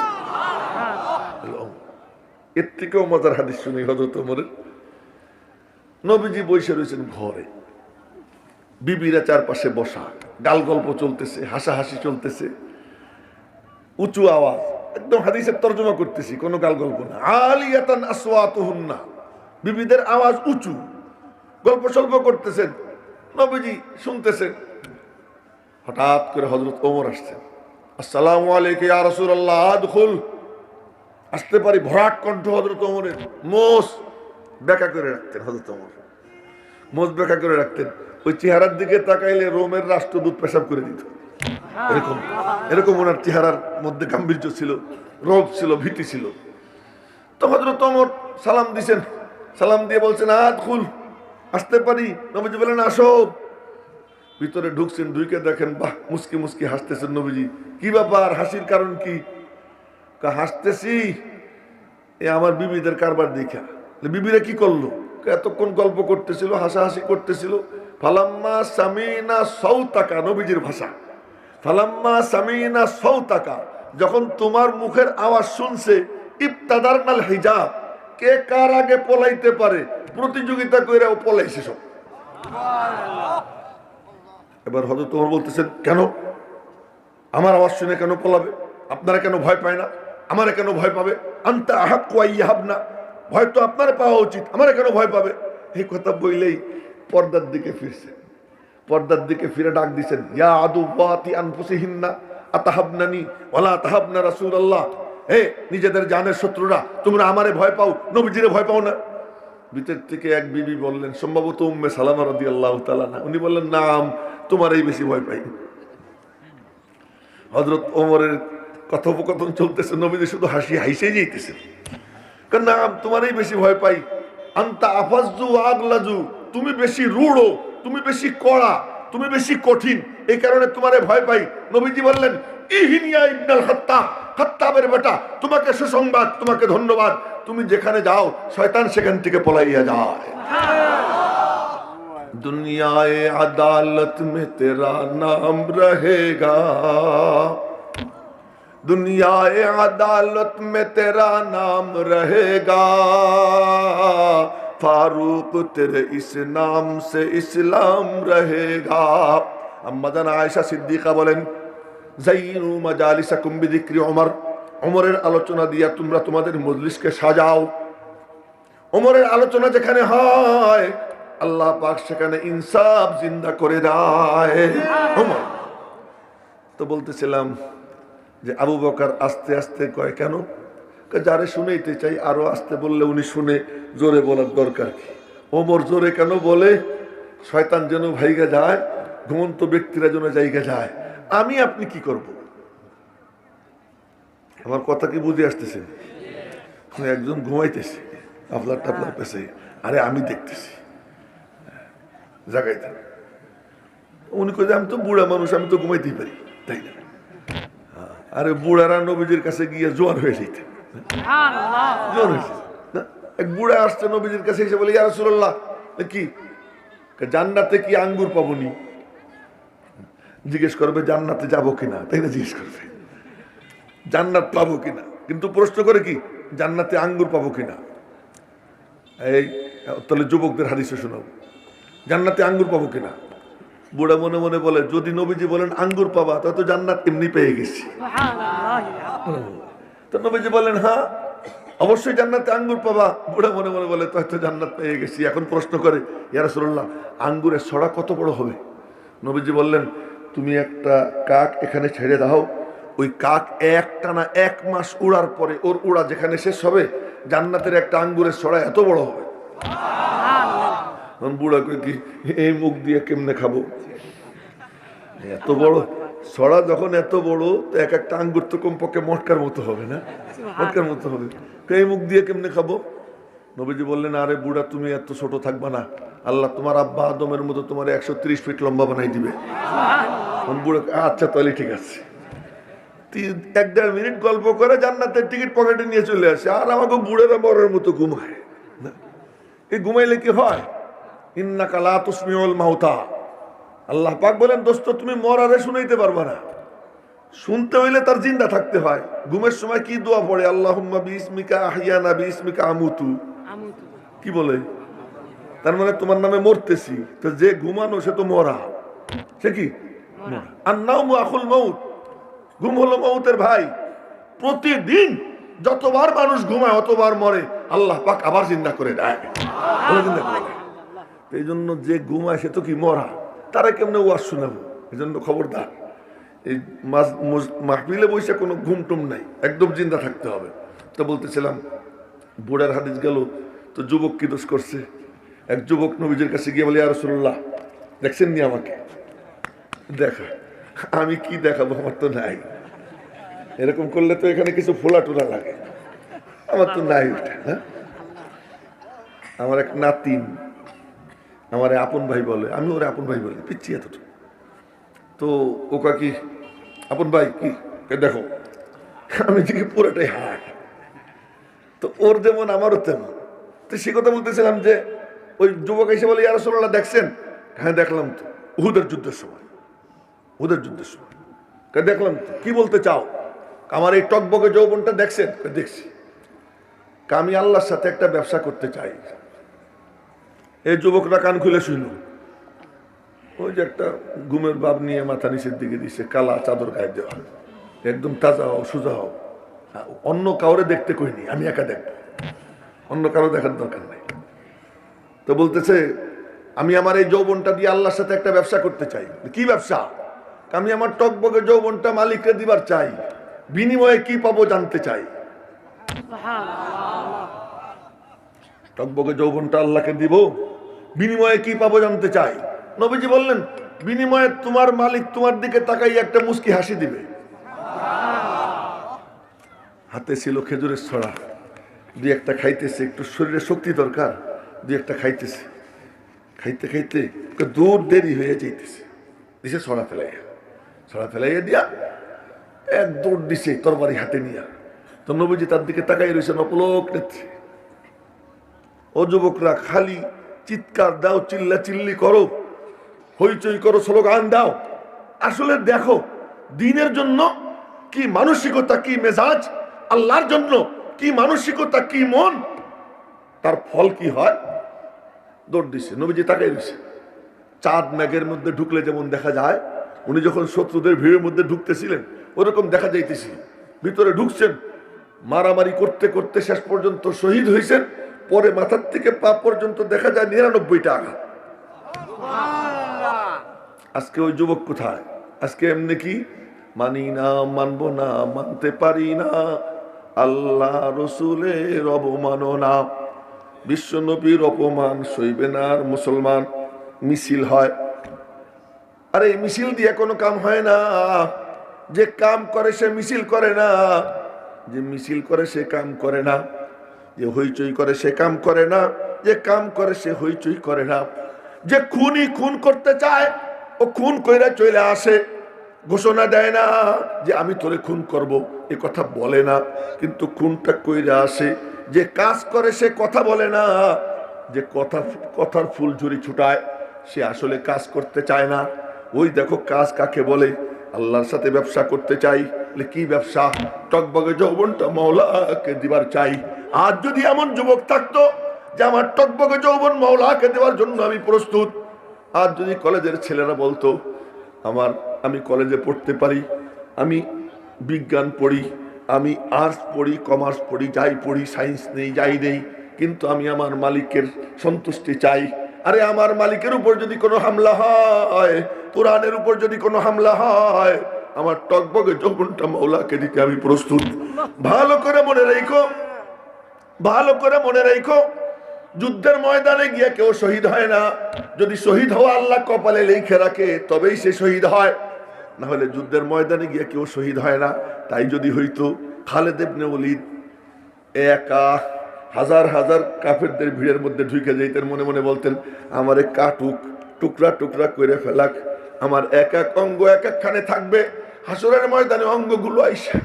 এর থেকেও মজার হাদিস শুনি হযরত ওমরের। নবীজি বসে রয়েছেন ঘরে, বিবিরা চারপাশে বসা, গাল গল্প চলতেছে, হাসাহাসি চলতেছে, উঁচু আওয়াজ, একদম হাদিসের তর্জমা করতেছি, কোনো গাল গল্প না। আলিয়াতান আসওয়াতুহুন্না, বিবিদের আওয়াজ উঁচু, গল্প সল্প করতেছেন, নবীজি শুনতেছেন। হঠাৎ করে হযরত ওমর আসছেন, আসসালামু আলাইকা ইয়া রাসূলুল্লাহ আদখুল। আসতে পারি? ভরাট কণ্ঠ হযরত ওমরের। মোষ বেঁকা করে রাখতেন হযরত ওমর, মোষ বেঁকা করে রাখতেন। ওই চেহারার দিকে তাকাইলে রোমের রাষ্ট্রদূত পেশাব করে দিত। এরকম এরকম ওনার চেহারার মধ্যে গাম্ভীর্য ছিল, রোগ ছিল, ভীতি ছিল। তো হযরত ওমর সালাম দিছেন, সালাম দিয়ে বলছেন, আদখুল, আসতে পারি? নবীজি বলেন, আসো। ভিতরে ঢুকছেন, ঢুকে দেখেন বাহ, মুস্কি মুস্কি হাসতেছেন নবীজি। কি ব্যাপার, হাসির কারণ কি? হাসতেছি আমার বিবিদের কারবার দেখা। বিবিরা কি করলো? এতক্ষণ গল্প করতেছিল, হাসাহাসি করতেছিল। ফালাম্মা সামিনা সৌতাকা, নবীজির ভাষা, ফালাম্মা সামিনা সৌতাকা, যখন তোমার মুখের আওয়াজ শুনছে, ইবতাদারনাল হিজাব, কে কার আগে পলাইতে পারে প্রতিযোগিতা করে ও পলাইছে সব। এবার হযরত ওমর বলতেছেন, কেন আমার আওয়াজ শুনে কেন পলাবে? আপনারা কেন ভয় পায় না? আমারে কেন ভয় পাবে? আনতা আহাক্কু আইয়াহাবনা, ভয় তো আপনারে পাওয়া উচিত, আমারে কেন ভয় পাবে? এই কথা বললেই পর্দার দিকে ফিরছে। পর্দার দিকে ফিরে ডাক দিচ্ছেন, ইয়া আদুওয়াতি আনফুসিহিন্না আতাহাবনানি ওয়ালা তাহাবনা রাসূলুল্লাহ, হে নিজেদের জানের শত্রুরা, তোমরা আমারে ভয় পাও, নবীজিরে ভয় পাও না। ভিতর থেকে এক বিবি বললেন, সম্ভবত উম্মে সালামা রাদিয়াল্লাহু তাআলা না, উনি বললেন, নাম তোমারই বেশি ভয় পাই। হযরত ওমরের কথোপকথন চলতেছে, নবীজি শুধু হাসিয়ে যাইতেছে, নাম তোমারই বেশি ভয় পাই। আনতা আফাজ্জু আগলাজু, তুমি বেশি রূঢ়, তুমি বেশি কড়া, তুমি বেশি কঠিন, এই কারণে তোমারে ভয় পাই। নবীজি বললেন, ইহিনিয়া ইবনুল খাত্তাব, খাত্তাবের বেটা, তোমাকে সুসংবাদ, তোমাকে ধন্যবাদ, তুমি যেখানে যাও শয়তান সেখান থেকে পলাইয়া যায়। দুনিয়ায়ে আদালত মে তেরা নাম রহেগা, दुनियाए अदालत में तेरा नाम रहेगा, फारूक तेरे इस नाम से इस्लाम रहेगा। अम्मा जान आयशा सिद्दीका बोलेन, ज़य्यिनू मजालिसाकुम बिज़िक्रि उमर, उमरेर आलोचना दिया তোমরা তোমাদের মজলিসকে সাজাও। উমরের আলোচনা যেখানে হয় আল্লাহ পাক সেখানে ইনসাফ জিন্দা করে দেয়। উমর তো বলতেছিলাম যে আবু বকর আস্তে আস্তে কয় কেন? যারে শুনেইতে চাই আরো আস্তে বললে উনি শুনে, জোরে বলার দরকার কি? ওমর জোরে কেন বলে? শয়তান যেন ভাইগা যায়, ঘুমন্ত ব্যক্তিরা যেন জায়গা যায়। আমি আপনি কি করব? আমার কথা কি বুঝে আসতেছে? একজন ঘুমাইতেছে আপনার টাপলার পেছে, আরে আমি দেখতেছি জাগাইতে, উনি কই আমি তো বুড়া মানুষ, আমি তো ঘুমাইতেই পারি, তাই না? আরে বুড়ারা নবীজির কাছে গিয়ে জোয়ার হয়ে যেত, জোয়ার হয়েছে। এক বুড়া আসছে নবীজির কাছে এসে বলে, ইয়া রাসূলুল্লাহ, কি জান্নাতে কি আঙ্গুর পাবনি? জিজ্ঞেস করবে জান্নাতে যাবো কিনা, তাই না? জিজ্ঞেস করবে জান্নাত পাবো কিনা, কিন্তু প্রশ্ন করে কি জান্নাতে আঙ্গুর পাবো কিনা। এই তাহলে যুবকদের হাদিসে শোনাবো, জান্নাতে আঙ্গুর পাবো কিনা। বুড়া মনে মনে বলে, যদি নবীজি বলেন আঙ্গুর পাবা, তাহলে তো জান্নাত এমনি পেয়ে গেছি। তো নবীজি বলেন হ্যাঁ অবশ্যই জান্নাতে আঙ্গুর পাবা। বুড়া মনে মনে বলে, তো জান্নাত পেয়ে গেছি। এখন প্রশ্ন করে, ইয়া রাসূলুল্লাহ, আঙ্গুরের ছড়া কত বড় হবে? নবীজি বললেন, তুমি একটা কাক এখানে ছেড়ে দাও, ওই কাক একটানা 1 মাস উড়ার পরে ওর উড়া যেখানে শেষ হবে, জান্নাতের একটা আঙ্গুরের ছড়া এত বড় হবে। বুড়া কই কি এই মুখ দিয়ে কেমনে খাবো? এত বড় ছড়া যখন এত বড়, তো এক একটা আঙ্গুর তো কমপক্ষে মটকার মতো হবে না? মটকার মতো হবে, এই মুখ দিয়ে কেমনে খাবো? নবীজি বললেন, আরে বুড়া তুমি এত ছোট থাকবা না, আল্লাহ তোমার আব্বা আদমের মতো তোমার 130 ফিট লম্বা বানাই দিবে। বুড়া আচ্ছা তাহলে ঠিক আছে। 1-1.5 মিনিট গল্প করে জান্নাতের টিকিট পকেটে নিয়ে চলে আসে, আর আমাকে বুড়েরা মরার মতো ঘুমায়। এই ঘুমাইলে কি হয়? ইন্নাকা লা তুসমিউল মাউতা, আল্লাহ পাক বলেন, দোস্ত তুমি মরারে শুনাইতে পারবা না, শুনতে হইলে তার জিন্দা থাকতে হয়। ঘুমের সময় কি দোয়া পড়ে? আল্লাহুম্মা বিইসমিকা আহইয়ানা বিইসমিকা আমুতু, কি বলে? তার মানে তোমার নামে মরতেছি। তো যে ঘুমানো সে তো মরা, সে কি? আন-নাওমু আখুল মাউত, ঘুম হলো মউতের ভাই। প্রতিদিন যতবার মানুষ ঘুমায় অতবার মরে, আল্লাহ পাক আবার জিন্দা করে দেয়। এই জন্য যে ঘুমায় সে তো কি মরা, তারা কেমনে ওয়াজ শোনাবো? এই জন্য খবরদার, এই মাহফিলে বসে কোনো ঘুম টুম নাই, একদম জিন্দা থাকতে হবে। তো বলতেছিলাম, বুড়ার হাদিস গেল, তো যুবক কি দোষ করছে? এক যুবক নবীজির কাছে গিয়ে বলে, ইয়া রাসূলুল্লাহ, দেখছেন নি আমাকে? দেখা, আমি কি দেখাবো? আমার তো নাই। এরকম করলে তো এখানে কিছু ফোলা টোলা লাগে, আমার তো নাই ওটা। হ্যাঁ, আমার এক নাতিন আমার আপন ভাই বলে, আমি ওরে আপন ভাই বলি, পিচ্ছি এতটুকু। তো ওকা কি আপন ভাই কি দেখো, আমি দেখি পুরোটাই হাট। তো ওর যেমন আমারও তেমন। তো সে কথা বলতেছিলাম যে ওই যুবক এসে বলে ইয়া রাসূলুল্লাহ দেখছেন? হ্যাঁ দেখলাম তো, উহুদের যুদ্ধের সময়। উহুদের যুদ্ধের সময় দেখলাম তো। কি বলতে চাও? আমার এই টকবকে যৌবনটা দেখছেন? দেখছি। আমি আল্লাহর সাথে একটা ব্যবসা করতে চাই। এই যুবকরা কান খুলে শুনল। ওই যে একটা ঘুমের ভাব নিয়ে মাথা নিচের দিকে দিছে, কালা চাদর গায়ে দেওয়া, একদম তাজা হও, সোজা হও। অন্য কাউরে দেখতে কইনি, আমি একা দেখবো, অন্য কারো দেখার দরকার নাই। তো বলতেছে আমি আমার এই যৌবনটা দিয়ে আল্লাহর সাথে একটা ব্যবসা করতে চাই। কি ব্যবসা? আমি আমার টকবকে যৌবনটা মালিককে দিবার চাই, বিনিময়ে কি পাবো জানতে চাই। টকবকে যৌবনটা আল্লাহকে দিব, বিনিময়ে কি পাবো জানতে চাই। নবীজি বললেন বিনিময়ে তোমার মালিক তোমার দিকে তাকাই একটা মুস্কি হাসি দিবে। হাতে ছিল খেজুরের ছড়া, দুই একটা খাইতেছে, একটু শরীরে শক্তি দরকার, দুই একটা খাইতেছে। খাইতে খাইতে দূর দেরি হয়ে যাইতেছে, দিছে ছড়া ফেলাইয়া, ছড়া ফেলাইয়া দিয়া এক দৌড় দিছে তরবারি হাতে নিয়া। তো নবীজি তার দিকে তাকাই রয়েছেন অপলক নেত্রী। ও যুবকরা খালি চিৎকার দাও, চিল্লা চিল্লি করো, হইচই করো, স্লোগান দাও, আসলে দেখো দিনের জন্য কি মানসিকতা, কি মেজাজ, আল্লাহর জন্য কি মানসিকতা, কি মন, তার ফল কি হয়। দৌড় দিছে, নবীজি তাকাই দিছে। চাঁদ মেঘের মধ্যে ঢুকলে যেমন দেখা যায়, উনি যখন শত্রুদের ভিড়ের মধ্যে ঢুকতেছিলেন ওরকম দেখা যাইতেছিল। ভিতরে ঢুকছেন, মারামারি করতে করতে শেষ পর্যন্ত শহীদ হয়েছেন। পরে মাথার থেকে পা পর্যন্ত দেখা যায় 99টা আঘাত। আজকে ওই যুবক কোথায়? আজকে এমনি কি মানি না, মানবো না, মানতে পারি না, আল্লাহ রসুলের অবমাননা, বিশ্ব নবীর অপমান সইবে না আর মুসলমান। মিছিল হয়, আরে মিছিল দিয়ে কোনো কাম হয় না। যে কাম করে সে মিছিল করে না, যে মিছিল করে সে কাম করে না, যে হইচই করে সে কাম করে না, যে কাম করে সে হইচই করে না। যে খুনই খুন করতে চায় ও খুন কইরা চলে আসে, ঘোষণা দেয় না যে আমি তোরে খুন করব, এ কথা বলে না, কিন্তু খুনটা কইরা আসে। যে কাজ করে সে কথা বলে না, যে কথার ফুলঝুরি ছুটায় সে আসলে কাজ করতে চায় না। ওই দেখো কাজ কাকে বলে। আল্লাহর সাথে ব্যবসা করতে চাই, কি ব্যবসা? টকবগে যৌবনটা মাওলাকে দিবার চাই। আজ যদি এমন যুবক থাকতো যে আমার টকবগে যৌবন মাওলাকে দেওয়ার জন্য আমি প্রস্তুত। আজ যদি কলেজের ছেলেরা বলতো আমি কলেজে পড়তে পারি, আমি বিজ্ঞান পড়ি, আমি আর্টস পড়ি, কমার্স পড়ি, যাই পড়ি, সায়েন্স নেই, যাই নেই, কিন্তু আমি আমার মালিকের সন্তুষ্টি চাই। আরে আমার মালিকের উপর যদি কোনো হামলা হয়, কোরআনের উপর যদি কোনো হামলা হয়, আমার টকবগে যৌবনটা মাওলাকে দিতে আমি প্রস্তুত। ভালো করে মনে রেখো, ভালো করে মনে রেখো, যুদ্ধের ময়দানে গিয়ে কেউ শহীদ হয় না। যদি শহীদ হওয়া আল্লাহ কপালে লিখে রাখে তবেই সে শহীদ হয়, না হলে যুদ্ধের ময়দানে গিয়ে কেউ শহীদ হয় না। তাই যদি হইতো খালেদ ইবনে ওলীদ একা হাজার হাজার কাফেরদের ভিড়ের মধ্যে ঢুকে যাইতেন, মনে মনে বলতেন আমারে কাটুক, টুকরা টুকরা করে ফেলাক, আমার এক এক অঙ্গ এক একখানে থাকবে। হাসরের ময়দানে অঙ্গগুলো আইসা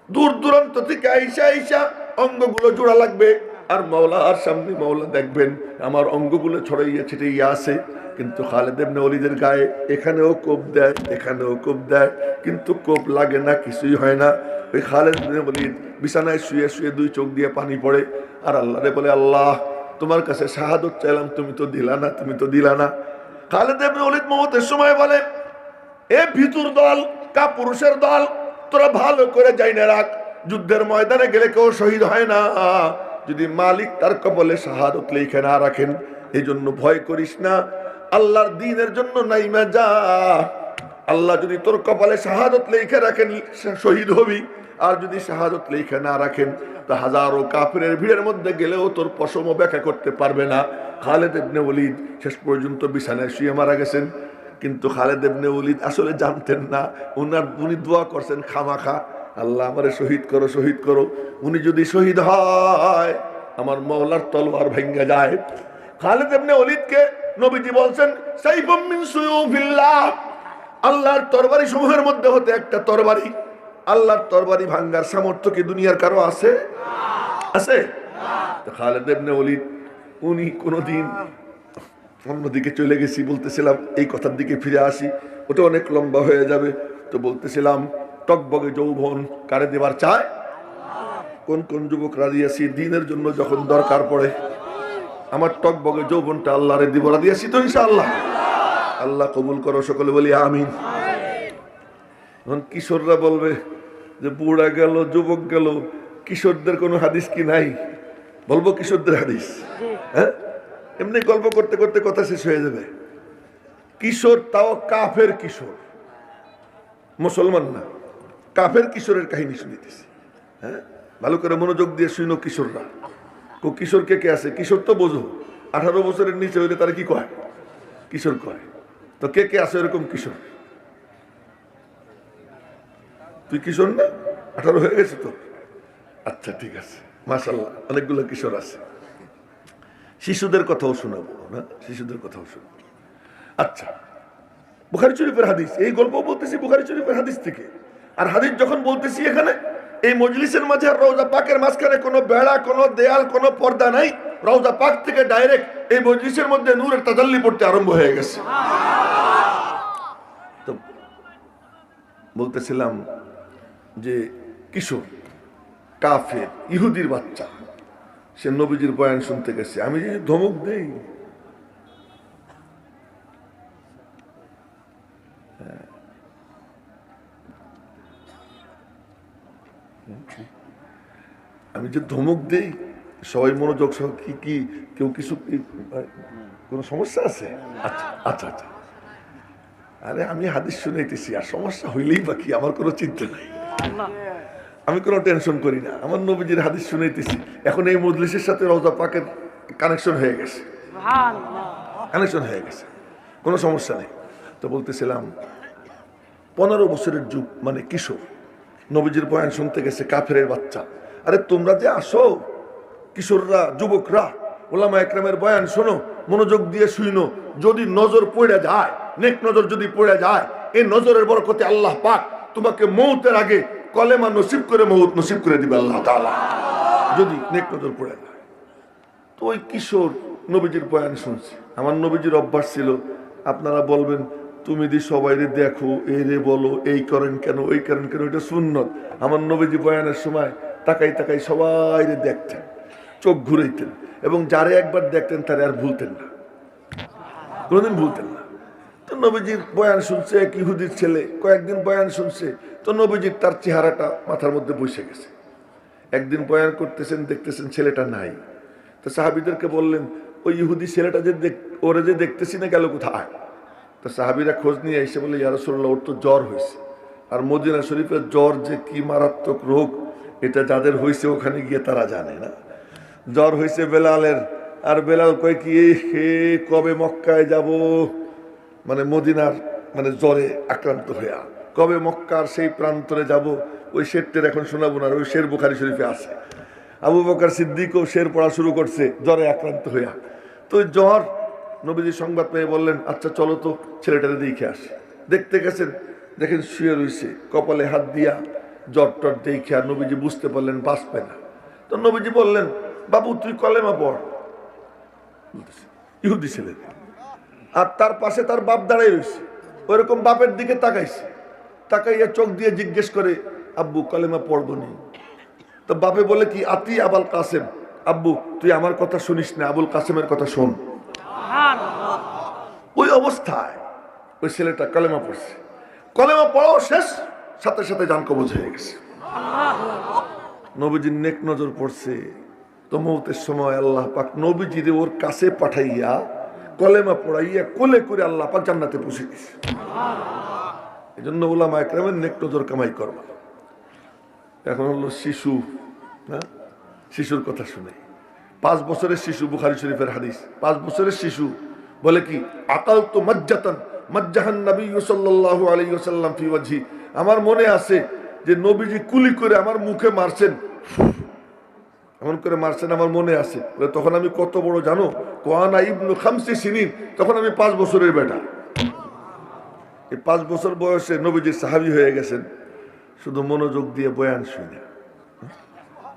দূর দূরান্ত থেকে আইসা আইসা অঙ্গগুলো জোড়া লাগবে, আর মাওলার সামনে মাওলা দেখবেন আমার অঙ্গগুলো ছড়াইয়া ছিটাইয়া আছে। কিন্তু খালেদ ইবনে ওলীদের গায়ে এখানেও কোপ দেয়, এখানেও কোপ দেয়, কিন্তু কোপ লাগে না, কিছুই হয় না। ওই খালেদ ইবনে ওলীদ বিছানায় শুয়ে শুয়ে দুই চোখ দিয়ে পানি পড়ে, আর আল্লাহরে বলে আল্লাহ তোমার কাছে শাহাদত চাইলাম, তুমি তো দিলা না, তুমি তো দিলা না। খালেদ ইবনে ওলীদ মওতের সময় বলে এ ভিতুর দল, কাপুরুষের দল, তোরা ভালো করে যাইনা রাখ, যুদ্ধের ময়দানে গেলে কেউ শহীদ হয় না যদি মালিক তার কবলে শাহাদত লিখে না রাখেন। এই জন্য ভয় করিস না, আল্লাহর দ্বীনের জন্য নাইমা যা। আল্লাহ যদি তোর কপালে শাহাদত লিখে রাখেন শহীদ হবি, আর যদি শাহাদত লিখে না রাখেন তা হাজারো কাফিরের ভিড়ের মধ্যে গেলেও তোর পশমও ব্যাখ্যা করতে পারবে না। খালেদ ইবনে ওলীদ শেষ পর্যন্ত বিছানায় শুয়ে মারা গেছেন, কিন্তু খালেদ ইবনে ওলীদ আসলে জানতেন না, উনি দোয়া করছেন খামাখা, আল্লাহ আমারে শহীদ করো, শহীদ করো। উনি যদি শহীদ হয় আমার মাওলার তলোয়ার ভেঙে যায়। খালেদ ইবনে ওলীদকে নবীজি বলছেন সাইফুম মিন সুয়ুফিল্লাহ, আল্লাহর তরবারি সমূহের মধ্যে হতে একটা তরবারি, আল্লাহর তরবারি ভাঙ্গার সামর্থ্য কি দুনিয়ার কারো আছে? আছে? খালেদ ইবনে ওলীদ উনি কোনদিন অন্যদিকে চলে গেছি, বলতেছিলাম এই কথার দিকে ফিরে আসি, ওটা অনেক লম্বা হয়ে যাবে। তো বলতেছিলাম টকবগে যৌবন কারে দেবার চায়? কোন কোন যুবক রাজি আছি দিনের জন্য যখন দরকার পড়ে? আমার টকবগে যৌবনটা আল্লাহরে দিব, রাজি আছি তো ইনশাআল্লাহ? আল্লাহ কবুল করো, সকলে বলি আমিন। এখন কিশোররা বলবে যে বুড়া গেল, যুবক গেল, কিশোরদের কোনো হাদিস কি নাই? বলবো কিশোরদের হাদিস? হ্যাঁ, এমনি গল্প করতে করতে কথা শেষ হয়ে যাবে। কিশোর, তাও কাফের কিশোর, মুসলমান না, কাফের কিশোরের কাহিনী শুনিতেছি। হ্যাঁ, ভালো করে মনোযোগ দিয়ে শুনো কিশোররা। কিশোর কে কে আছে? কিশোর তো বোঝো, 18 বছরের নিচে হইলে তারা কি কয়? কিশোর কয়। তো কে কে আছে এরকম কিশোর? তুই কিশোর না? 18 হয়ে গেছে তো? আচ্ছা ঠিক আছে, মাশাআল্লাহ, অনেকগুলো কিশোর আছে। শিশুদের কথাও শোনাবো না, শিশুদের কথাও শোনাবো। আচ্ছা, বুখারী শরীফের হাদিস, এই গল্প বলতেছি বুখারী শরীফের হাদিস থেকে। আর হাদিস যখন বলতেছি এখানে এই মজলিসের মাঝে আর রওজা পাকের মাঝখানে কোনো বেড়া, কোনো দেয়াল, কোনো পর্দা নাই। রওজা পাক থেকে ডাইরেক্ট এই মজলিসের মধ্যে নূরের তাজাল্লি পড়তে আরম্ভ হয়ে গেছে। তো বলতেছিলাম যে কিশোর কাফের ইহুদির বাচ্চা, সে নবীজির বয়ান শুনতে গেছে। আমি যে ধমক দেই, আমি যে ধমক দেই, সবাই মনোযোগ সহ কি কি কেউ কিছু কোনো সমস্যা আছে? আচ্ছা আচ্ছা আচ্ছা, আরে আমি হাদিস শুনাইতেছি, আর সমস্যা হইলেই বাকি, আমার কোনো চিন্তা নাই, আমি কোনো টেনশন করি না। আমার নবীজির হাদিস শুনাইতেছি, এখন এই মজলিসের সাথে রওজা পাকের কানেকশন হয়ে গেছে, কানেকশন হয়ে গেছে, কোনো সমস্যা নেই। তো বলতেছিলাম 15 বছরের যুগ, মানে কিশোর, নবীজির বয়ান শুনতে গেছে, কাফেরের বাচ্চা। আরে তোমরা যে আসো কিশোররা, যুবকরা, ওলামা একরামের বয়ান শোনো, মনোযোগ দিয়ে শুনো, যদি নজর পড়ে যায়, নেক নজর যদি পড়ে যায়, এই নজরের বরকতে আল্লাহ পাক তোমাকে মৌতের আগে কলেমা নসিব করে মৌত নসিব করে দিবে আল্লাহ তাআলা, যদি নেক নজর পড়ে যায়। তো ওই কিশোর নবীজির বয়ান শুনছে। আমার নবীজির অভ্যাস ছিল, আপনারা বলবেন তুমি দি সবাই দেখো, এই রে বলো, এই করেন কেন, ওই করেন কেন, এটা সুন্নত। আমার নবীজি বয়ানের সময় তাকাই তাকাই সবাই দেখতেন, চোখ ঘুরাইতেন, এবং যারে একবার দেখতেন তারে আর ভুলতেন না, কোনোদিন ভুলতেন না। তো নবীজির বয়ান শুনছে এক ইহুদির ছেলে, কয়েকদিন বয়ান শুনছে, তো নবীজির তার চেহারাটা মাথার মধ্যে বসে গেছে। একদিন বয়ান করতেছেন, দেখতেছেন ছেলেটা নাই। তো সাহাবীদেরকে বললেন, ওই ইহুদি ছেলেটা যে ওরে যে দেখতেছি না, গেল কোথায়? তো সাহাবীরা খোঁজ নিয়ে এসে বলে, ইয়া রাসূলুল্লাহ, ওর তো জ্বর হয়েছে। আর মদিনা শরীফের জ্বর যে কি মারাত্মক রোগ, এটা যাদের হয়েছে ওখানে গিয়ে তারা জানে না। জ্বর হয়েছে বেলালের, আর বেলাল কয় কি হে কবে মক্কায় যাব, মানে মদিনার, মানে জ্বরে আক্রান্ত হইয়া কবে মক্কার সেই প্রান্তরে যাব। ওই শেরটের এখন শোনাবো না, ওই শের বুখারী শরীফে আছে। আবু বকর সিদ্দিকও শের পড়া শুরু করছে জ্বরে আক্রান্ত হইয়া। তো জ্বর, নবীজি সংবাদ পেয়ে বললেন, আচ্ছা চলো তো ছেলেটারে দেখে আসে। দেখতে গেছেন, দেখেন শুয়ে রয়েছে, কপালে হাত দিয়া, জ্বর টর দেখে। আর নবীজি বুঝতে পারলেন বাঁচবে না। তো নবীজি বললেন, বাবু তুই কলেমা পড়। ইহুদি ছেলে, আর তার পাশে তার বাপ দাঁড়াই রয়েছে, ওইরকম বাপের দিকে তাকাইছে, তাকাইয়া চোখ দিয়ে জিজ্ঞেস করে, আব্বু কলেমা পড়বো নি? তো বাপে বলে কি, আতি আবুল কাসেম, আব্বু তুই আমার কথা শুনিস না, আবুল কাসেমের কথা শোন। ওই অবস্থায় ওই ছেলেটা কলেমা পড়ছে। কলেমা পড়াও শেষ, সাথে সাথে জান কবজ হয়ে গেছে। নবীজির নেক নজর পড়ছে। তো মৌতের সময় আল্লাহ পাক নবীজিরে ওর কাছে পাঠাইয়া কলেমা পড়াইয়া কোলে করে আল্লাহ পাক জান্নাতে পৌঁছে দিয়েছে। এই জন্য উলামা একরামের নেক নজর কামাই করবা। এখন হলো শিশু, না, শিশুর কথা শুনে। 5 বছরের শিশু, বুখারী শরীফের হাদিস, 5 বছরের শিশু বলে কি, আকালতু মাজ্জাতান মাজ্জাহান নবী সাল্লাল্লাহু আলাইহি ওয়াসাল্লাম ফি ওয়াজহি। আমার মনে আছে যে নবীজি কুলি করে আমার মুখে মারছেন, এমন করে মারছেন, আমার মনে আছে। তখন আমি কত বড় জানো, কোয়ানা ইবনু খামসি সিনিন, তখন আমি 5 বছরের বেটা। এই 5 বছর বয়সে নবীজির সাহাবী হয়ে গেছেন, শুধু মনোযোগ দিয়ে বয়ান শুনে,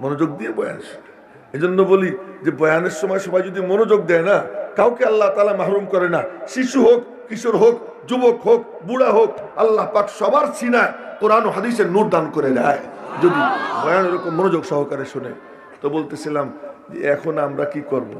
মনোযোগ দিয়ে বয়ান শুনে। এই জন্য বলি যে বয়ানের সময় সবাই যদি মনোযোগ দেয় না, কাউকে আল্লাহ তাআলা মাহরুম করে না। শিশু হোক, কিশোর হোক, যুবক হোক, বুড়া হোক, আল্লাহ পাক সবার সিনায় কোরআন ও হাদিসের নূর দান করে দেয় যদি বয়ান এরকম মনোযোগ সহকারে শুনে। তো বলতেছিলাম যে এখন আমরা কি করব?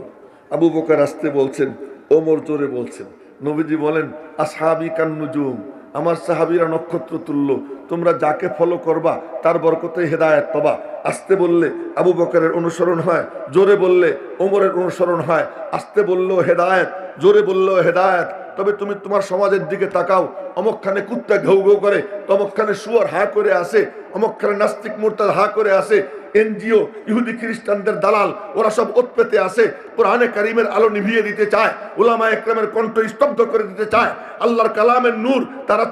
আবু বকর আসতে বলছেন, ওমর জোরে বলছেন। নবীজি বলেন, আসহাবি কান্নুজুম, আমার সাহাবীরা নক্ষত্র তুল্য, তোমরা যাকে ফলো করবা তার বরকতে হেদায়েত পাবা। আসতে বললে আবু বকরের অনুসরণ হয়, জোরে বললে ওমরের অনুসরণ হয়। আসতে বললেও হেদায়েত, জোরে বললেও হেদায়েত। তবে তুমি তোমার সমাজের দিকে তাকাও, অমুকখানে কুত্তা ঘেউ ঘেউ করে, তমকখানে শুয়ার হা করে আসে, অমুকখানে নাস্তিক মুরতাদ হা করে আসে। এনজিও, ইহুদি খ্রিস্টানদের দালাল, ওরা সব ওৎপেতে আসে, কোরআনে কারিমের আলো নিভিয়ে দিতে চায়, উলামা একরামের কণ্ঠ স্তব্ধ করে দিতে চায়, আল্লাহর কালামের নূর তারা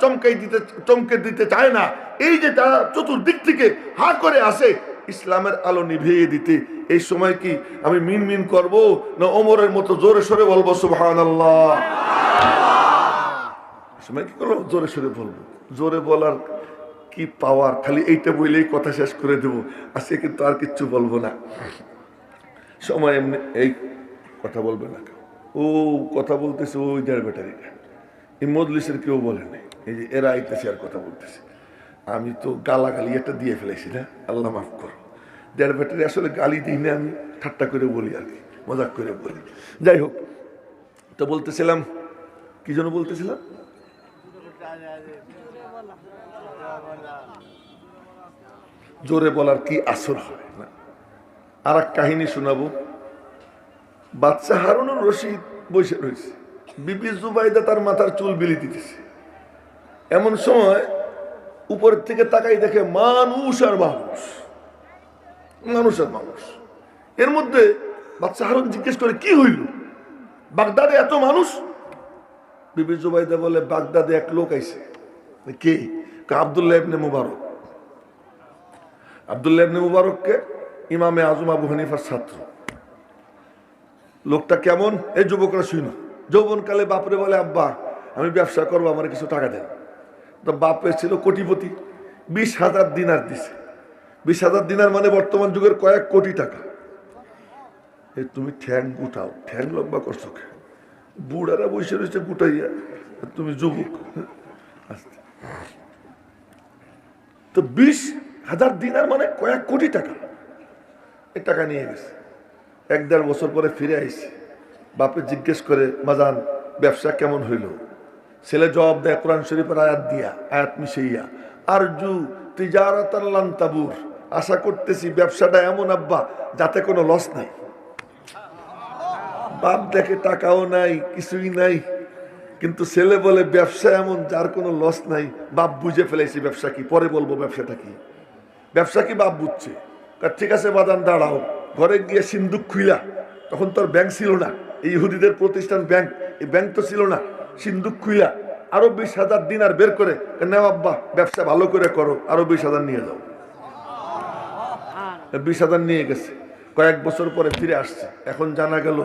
চমকে দিতে চায় না। এই যে তারা চতুর্দিক থেকে হা করে আসে ইসলামের আলো নিভিয়ে দিতে, এই সময় কি আমি মিন মিন করব না ওমরের মতো জোরে সোরে বলবো সুবহানাল্লাহ? সময় কি করবো? জোরে সোরে বলবো। জোরে বলার কি পাওয়ার, খালি এইটা বইলেই কথা শেষ করে দেব, আজকে কিন্তু আর কিচ্ছু বলবো না। সময় এমনি এই কথা বলবে না, ও কথা বলতেছে ওই দেড় ব্যাটারিটা, এই মজলিসের কেউ বলে নাই, এই যে এরা আইতেছে আর কথা বলতেছে। আমি তো গালাগালি একটা দিয়ে ফেলেছি না, আল্লাহ মাফ করো। দেড় ব্যাটারি আসলে গালি দিই না, আমি ঠাট্টা করে বলি আর কি, মজাক করে বলি। যাই হোক, তো বলতেছিলাম কি জন্য বলতেছিলাম, জোরে বলার কি আসর হয় না। আর এক কাহিনী শোনাবো। বাচ্চা হারুনুর রশিদ বসে রয়েছে, বিবি জুবাইদা তার মাথার চুল বিলি দিতেছে। এমন সময় উপরের থেকে তাকাই দেখে মানুষ আর মানুষ, মানুষ আর মানুষ। এর মধ্যে বাচ্চা হারুন জিজ্ঞেস করে, কি হইল বাগদাদে এত মানুষ? বিবি জুবাইদা বলে, বাগদাদে এক লোক আইছে। কে? আব্দুল্লাহ ইবনে মুবারক। আব্দুল্লাহ ইবনে মুবারককে ইমামে আজম আবু হানিফার ছাত্র। লোকটা কেমন? এই যুবকরা শুনো। যৌবনকালে বাপরে বলে, আব্বা আমি ব্যবসা করবো, আমার কিছু টাকা দেন। তো বাপে ছিল কোটিপতি, 20,000 দিনার দিছে। 20,000 দিনার মানে বর্তমান যুগের কয়েক কোটি টাকা। এই তুমি ঠ্যাং গুটাও, ঠ্যাং লম্বা করছো কে? বুড়ারা বসে রয়েছে গুটাইয়া, তুমি যুবক। তো 20,000 দিনার মানে কয়েক কোটি টাকা। এই টাকা নিয়ে গেছে। 1-1.5 বছর পরে ফিরে আইছে। বাপে জিজ্ঞেস করে, বাজান ব্যবসা কেমন হইল? ছেলে জবাব দেয় কোরআন শরীফের আয়াত দিয়া, আয়াত মিশাইয়া, আরজু তিজারাতান লান তাবুর, আশা করতেছি ব্যবসাটা এমন আব্বা যাতে কোনো লস নাই। বাপ দেখে টাকাও নাই, কিছুই নাই, কিন্তু ছেলে বলে ব্যবসা এমন যার কোনো লস নাই। বাপ বুঝে ফেলেছি ব্যবসা কি, পরে বলবো ব্যবসাটা কি। ব্যবসা কি বাপ বুঝছে। ঠিক আছে বাদান দাঁড়াও। ঘরে গিয়ে সিন্দুক খুইলা, তখন তোর ব্যাংক ছিল না, এই ইহুদিদের প্রতিষ্ঠান ব্যাংক, এই ব্যাংক তো ছিল না। সিন্দুক খুইলা আরো 20,000 দিনার বের করে, না আব্বা ব্যবসা ভালো করে করো, আরো 20,000 নিয়ে যাও। 20,000 নিয়ে গেছে। কয়েক বছর পরে ফিরে আসছে। এখন জানা গেল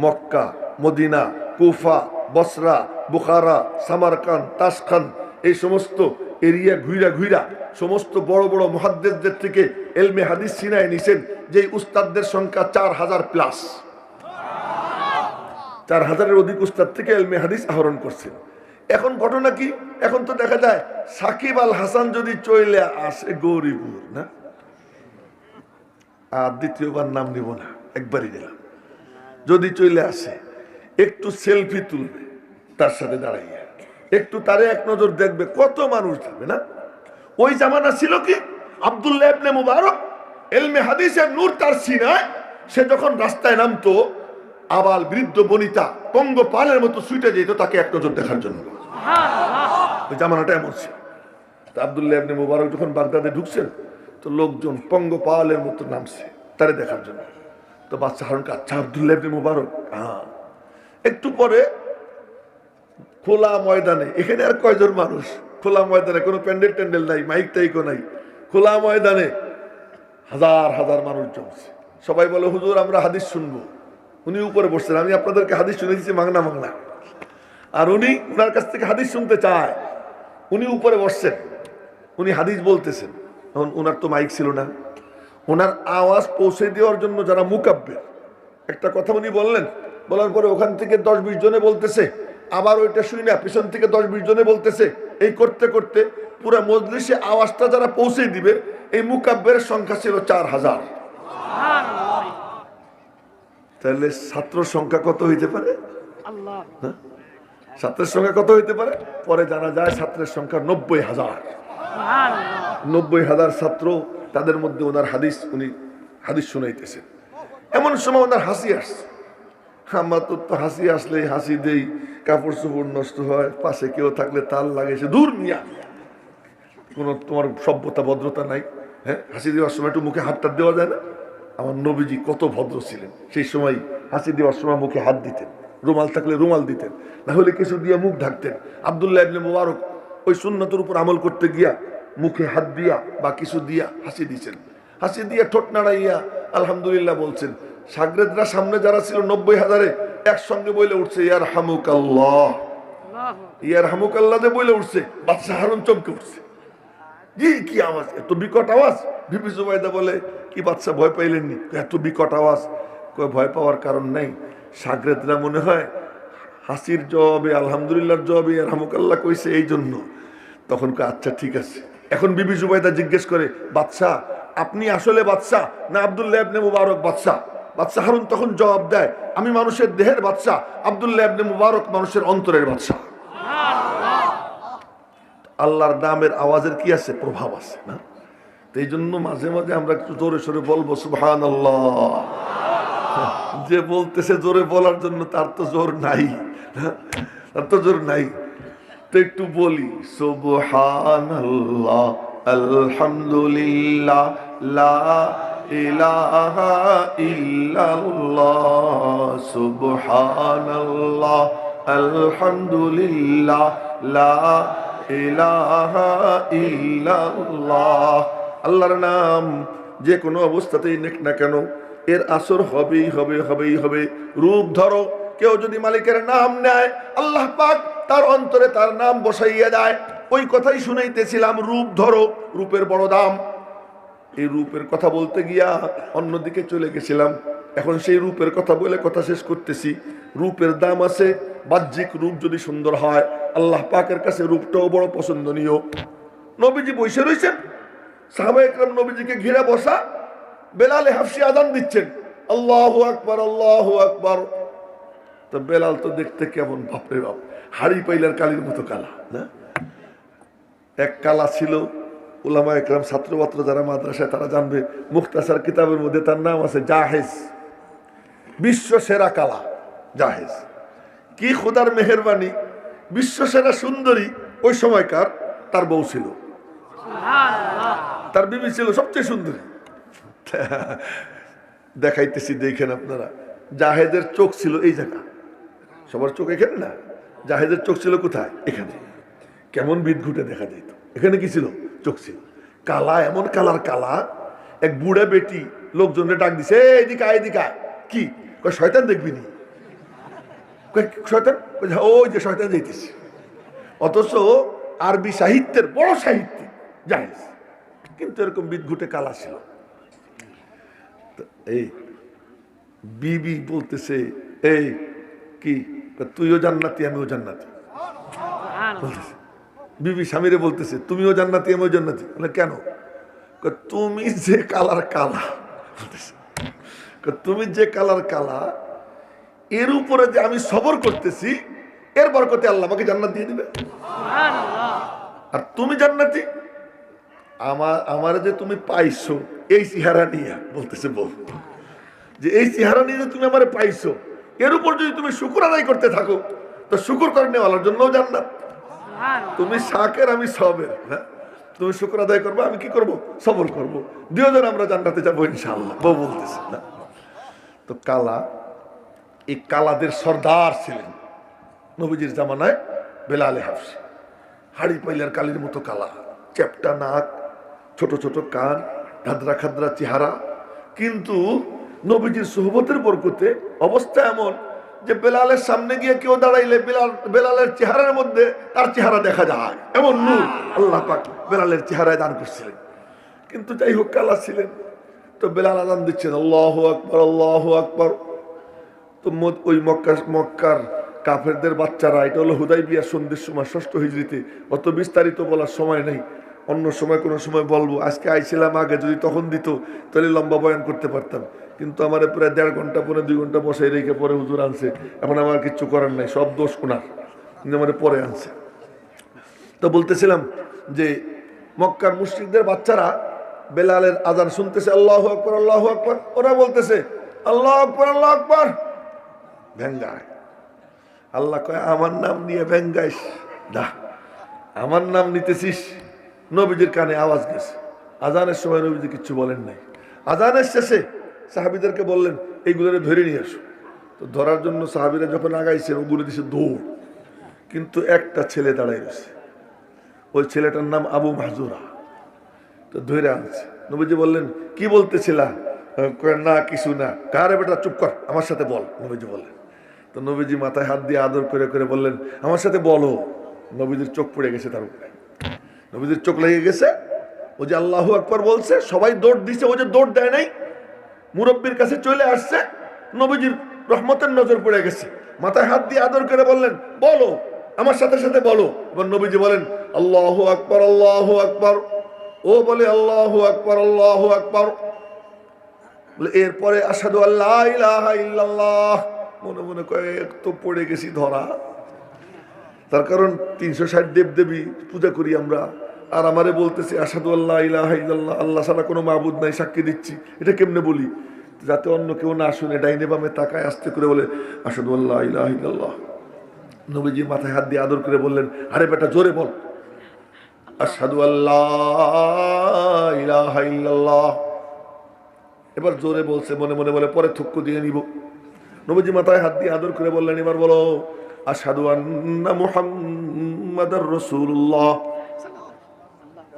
মক্কা, মদিনা, কুফা, বসরা, বুখারা, সামারকান, তাসখান, এই সমস্ত এরিয়া ঘুইরা ঘুইরা সমস্ত বড় বড় মুহাদ্দিসদের থেকে এলমে হাদিস সিনায় নিছেন, যে উস্তাদদের সংখ্যা 4,000+। 4,000-এর অধিক উস্তাদ থেকে এলমে হাদিস আহরণ করছেন। এখন ঘটনা কি? এখন তো দেখা যায় সাকিব আল হাসান যদি চলে আসে গৌরীপুর, না আর দ্বিতীয়বার নাম নিব না, একবারই দিলাম, যদি চলে আসে একটু সেলফি তুলবে তার সাথে দাঁড়াইয়া, একটু তারে এক নজর দেখবে, কত মানুষ যাবে না। ওই জামানা ছিল কি, আব্দুল্লাহ ইবনে মুবারক ইলমে হাদিসের নূর তার সিনায়, সে যখন রাস্তায় নামতো আবাল বৃদ্ধ বনিতা পঙ্গপালের মতো ছুটে যেত তাকে এক নজর দেখার জন্য। ওই জামানাটা এমন ছিল। আব্দুল্লাহ ইবনে মুবারক যখন বাগদাদে ঢুকছেন, তো লোকজন পঙ্গপালের মতো নামছে তারে দেখার জন্য। তো বাচ্চা হারুন, আচ্ছা আব্দুল্লাহ ইবনে মুবারক, হ্যাঁ। একটু পরে খোলা ময়দানে, এখানে আর কয়জন মানুষ, খোলা ময়দানে, কোনো প্যান্ডেল ট্যান্ডেল নাই, মাইক টাইকও নাই, খোলা ময়দানে হাজার হাজার মানুষ জমছে। সবাই বলে, হুজুর আমরা হাদিস শুনবো। উনি উপরে বসছেন, আমি আপনাদেরকে হাদিস শুনে দিচ্ছি মাংনা মাংনা, আর উনি ওনার কাছ থেকে হাদিস শুনতে চায়। উনি উপরে বসছেন, উনি হাদিস বলতেছেন। এখন ওনার তো মাইক ছিল না, ওনার আওয়াজ পৌঁছে দেওয়ার জন্য যারা মুকাব্বির, একটা কথা উনি বললেন, বলার পরে ওখান থেকে 10-20 জনে বলতেছে, আবার ওইটা শুনি না পিছন থেকে 10-20 জনে বলতেছে। এই করতে করতে পুরা মজলিসে আওয়াজটা যারা পৌঁছে দিবে, এই মুকাব্বিরের সংখ্যা ছিল 4000। তাহলে ছাত্র সংখ্যা কত হইতে পারে? হ্যাঁ? ছাত্রের সংখ্যা কত হইতে পারে? পরে জানা যায় ছাত্রের সংখ্যা 90,000। 90,000 ছাত্র, তাদের মধ্যে ওনার হাদিস, উনি হাদিস শুনাইতেছেন। এমন সময় ওনার হাসি আসছে। আমার তো হাসি আসলে হাসি দেই, কাপড় চোপড় নষ্ট হয়, পাশে কেউ থাকলে তাল লাগে, সে দূর মিয়া, কোনো তোমার সভ্যতা ভদ্রতা নাই। হ্যাঁ, হাসি দেওয়ার সময় একটু মুখে হাতটা দেওয়া যায় না? আমার নবীজি কত ভদ্র ছিলেন, সেই সময় হাসি দেওয়ার সময় মুখে হাত দিতেন, রুমাল থাকলে রুমাল দিতেন, না হলে কিছু দিয়ে মুখ ঢাকতেন। আব্দুল্লাহ ইবনে মুবারক ওই সুন্নতের উপর আমল করতে গিয়া মুখে হাত দিয়া বা কিছু দিয়া হাসি দিয়েছেন। হাসি দিয়া ঠোঁট নাড়াইয়া আলহামদুলিল্লাহ বলছেন। সাগরেদরা সামনে যারা ছিল 90,000-এ একসঙ্গে বলে উঠছে ইয়ার হামুকাল্লাহ, ইয়ার হামুকাল্লাহ যে বলে উঠছে, বাদশা হারুন চমকে উঠছে। জি, কি আওয়াজ, এত বিকট আওয়াজ! বিবি জুবাইদা বলে, কি বাদশা ভয় পাইলেননি? এত বিকট আওয়াজ। কয় ভয় পাওয়ার কারণ নাই, সাগরেদরা মনে হয় হাসির জবাবে আলহামদুলিল্লাহর জবাবে ইয়ার হামুকাল্লাহ কইছে এই জন্য। তখন কয় আচ্ছা ঠিক আছে। এখন বিবি জুবাইদা জিজ্ঞেস করে, বাদশা আপনি আসলে বাদশা না আব্দুল্লাহ ইবনে মুবারক বাদশা? বাদশা হারুন তখন জবাব দেয়, আমি মানুষের দেহের বাদশা, আব্দুল্লাহ ইবনে মুবারক মানুষের অন্তরের বাদশা। আল্লাহর নামের আওয়াজের কি আছে? প্রভাব আছে না? এই জন্য মাঝে মাঝে আমরা একটু জোরে সোরে বলবো সুবহানাল্লাহ। যে বলতেছে জোরে বলার জন্য, তার তো জোর নাই, তার তো জোর নাই। তো একটু বলি সুবহানাল্লাহ, আলহামদুলিল্লাহ, লা ইলাহা ইল্লাল্লাহ, সুবহানাল্লাহ, আলহামদুলিল্লাহ, লা ইলাহা ইল্লাল্লাহ। আল্লাহর নাম যে কোনো অবস্থাতেই নেক না কেন, এর আসর হবেই হবে, হবেই হবে। রূপ ধরো, কেউ যদি মালিকের নাম নেয়, আল্লাহ পাক তার অন্তরে তার নাম বসাইয়া দেয়। ওই কথাই শুনাইতেছিলাম, রূপ ধরো, রূপের বড় দাম। এই রূপের কথা বলতে গিয়া অন্যদিকে চলে গেছিলাম। এখন সেই রূপের কথা বলে কথা শেষ করতেছি। রূপের দাম আছে। বাহ্যিক রূপ যদি সুন্দর হয়, আল্লাহ পাকের কাছে রূপটাও বড় পছন্দনীয়। নবীজি বসে রয়েছেন, সাহাবা একরাম নবীজিকে ঘিরে বসা, বেলালে হাফসি আযান দিচ্ছেন, আল্লাহু আকবার, আল্লাহু আকবার। তো বেলাল তো দেখতে কেমন, বাপরে বাপ, হাড়ি পাইলার কালির মতো কালা না? এক কালা ছিল, উলামা একরাম ছাত্র যারা মাদ্রাসায় তারা জানবে, মুখতাসার কিতাবের মধ্যে তার নাম আছে জাহেজ, বিশ্ব সেরা কালা জাহেজ। কি খোদার মেহেরবানি, বিশ্ব সেরা সুন্দরী ওই সময়কার তার বউ ছিল, তার বিবি ছিল সবচেয়ে সুন্দরী। দেখাইতেছি, দেখেন আপনারা, জাহেদের চোখ ছিল এই জায়গা, সবার চোখ এখানে না, জাহেদের চোখ ছিল কোথায়? এখানে। কেমন বিদঘুটে দেখা যেত। এখানে কি ছিল? চোখ ছিল কালা, এমন কালার কালা। এক বুড়া বেটি লোকজনকে ডাক দিছে, এদিকে আয়, এদিকে আয়। কি কয়? শয়তান দেখবি নি? শয়তান? ওই যে শয়তান যাইতেছে। অথচ আরবি সাহিত্যের বড় সাহিত্যিক জাহেজ, কিন্তু এরকম বিদঘুটে কালা ছিল। এই বিবি বলতেছে, এই কি তুইও জান্নাতি আমিও জান্নাতি। বিবি স্বামীরে বলতেছে, তুমিও জান্নাতি আমিও জান্নাতি। কেন? তুমি যে কালার কালা, তুমি যে কালার কালা, এর উপরে যে আমি সবর করতেছি, এর বরকতে আল্লাহ আমাকে জান্নাত দিয়ে দিবে। আর তুমি জান্নাতি, আমার যে তুমি পাইছো এই চেহারা নিয়ে, বলতেছে বউ, যে এই চেহারা নিয়ে যে তুমি আমার পাইছো, এর উপর যদি তুমি শুকর আদায় করতে থাকো, তো শুকর করে নেওয়ার জন্যও জান্নাত। তুমি শাকের, আমি সবের। হ্যাঁ, তুমি শুকর আদায় করবো, আমি কি করব? সবর করব। দুজন আমরা জান্নাতে যাবো ইনশাআল্লাহ, বউ বলতেছে না। তো কালা, এই কালাদের সর্দার ছিলেন নবীজির জামানায় বেলালে হাফসি। হাড়ি পাইলার কালির মতো কালা, চ্যাপটা নাক, ছোট ছোট কান, ধাদরা খাদরা চেহারা। কিন্তু নবীজির সুহবতের বরকতে অবস্থা এমন, যে বেলালের সামনে গিয়ে কেউ দাঁড়াইলে বেলালের চেহারার মধ্যে তার চেহারা দেখা যায়, এমন নূর আল্লাহ পাক বেলালের চেহারায় দান করছিলেন। কিন্তু যাই হোক, কালা ছিলেন। তো বেলাল আযান দিচ্ছেন, আল্লাহু আকবার, আল্লাহু আকবার। তো ওই মক্কার কাফেরদের বাচ্চারা, এটা হলো হুদাইবিয়ার সন্ধির সময় 6ষ্ঠ হিজরিতে, অত বিস্তারিত বলার সময় নেই, অন্য সময় কোনো সময় বলবো। আজকে আইছিলাম আগে, যদি তখন দিত তাহলে লম্বা বয়ান করতে পারতাম, কিন্তু আমার প্রায় 1.5 ঘন্টা পরে 2 ঘন্টা বসাই রেখে পরে হুজুর আনছে। এখন আমার কিচ্ছু করার নাই, সব দোষ ওনার, কিন্তু আমার পরে আনছে। তো বলতেছিলাম যে মক্কার মুশরিকদের বাচ্চারা বেলালের আযান শুনতেছে, আল্লাহু আকবার, আল্লাহু আকবার, ওরা বলতেছে আল্লাহু আকবার, আল্লাহু আকবার, ভেঙ্গায়। আল্লাহ কয়, আমার নাম নিয়ে ভেঙ্গাইস না, আমার নাম নিতেছিস। নবীজির কানে আওয়াজ গেছে। আজানের সময় নবীজি কিচ্ছু বলেন নাই। আজানের শেষে সাহাবীদেরকে বললেন, এইগুলোরে ধরে নিয়ে আসো। তো ধরার জন্য সাহাবীরা যখন আগাইছেন, ওগুলো দিছে দৌড়। কিন্তু একটা ছেলে দাঁড়াই রয়েছে, ওই ছেলেটার নাম আবু মাহজুরা। তো ধরে আনছে। নবীজি বললেন, কি বলতেছিলা? না কিছু না। কারে বেটা, চুপ কর, আমার সাথে বল, নবীজি বললেন। তো নবীজি মাথায় হাত দিয়ে আদর করে করে বললেন, আমার সাথে বলো। নবীজির চোখ পড়ে গেছে তার উপরে, নবীজির চোখ লেগে গেছে। ও যে আল্লাহু আকবার বলছে, সবাই দৌড় দিছে, ও যে দৌড় দেয় নাই, মুরব্বীর কাছে চলে আসছে। নবীজির রহমতের নজর পড়ে গেছে, মাথায় হাত দিয়ে আদর করে বললেন, বলো, আমার সাথে সাথে বলো। এবার নবীজি বলেন, আল্লাহু আকবার, আল্লাহু আকবার। ও বলে আল্লাহু আকবার, আল্লাহু আকবার। এরপরে আশহাদু আল্লা ইলাহা ইল্লাল্লাহ। মনে মনে কয়েক তো পড়ে গেছি ধরা। তার কারণ 360 দেবদেবী পূজা করি আমরা, আর আমারে বলতেছি আশহাদু আল্লা ইলাহা ইল্লাল্লাহ, আল্লাহ ছাড়া কোনো মাবুদ নাই, সাক্ষী দিচ্ছি। এটা কেমনে বলি? যাতে অন্য কেউ না শুনে, ডাইনে বামে তাকায় আস্তে করে বলে আশহাদু আল্লা ইলাহা ইল্লাল্লাহ। নবীজি মাথায় হাত দিয়ে আদর করে বললেন, আরে বেটা জোরে বল, আশহাদু আল্লা ইলাহা ইল্লাল্লাহ। এবার জোরে বলছে, মনে মনে বলে পরে থুক্কু দিয়ে নিব। নবীজি মাথায় হাত দিয়ে আদর করে বললেন, এবার বলো আশহাদু আন্না মুহাম্মাদার রাসূলুল্লাহ।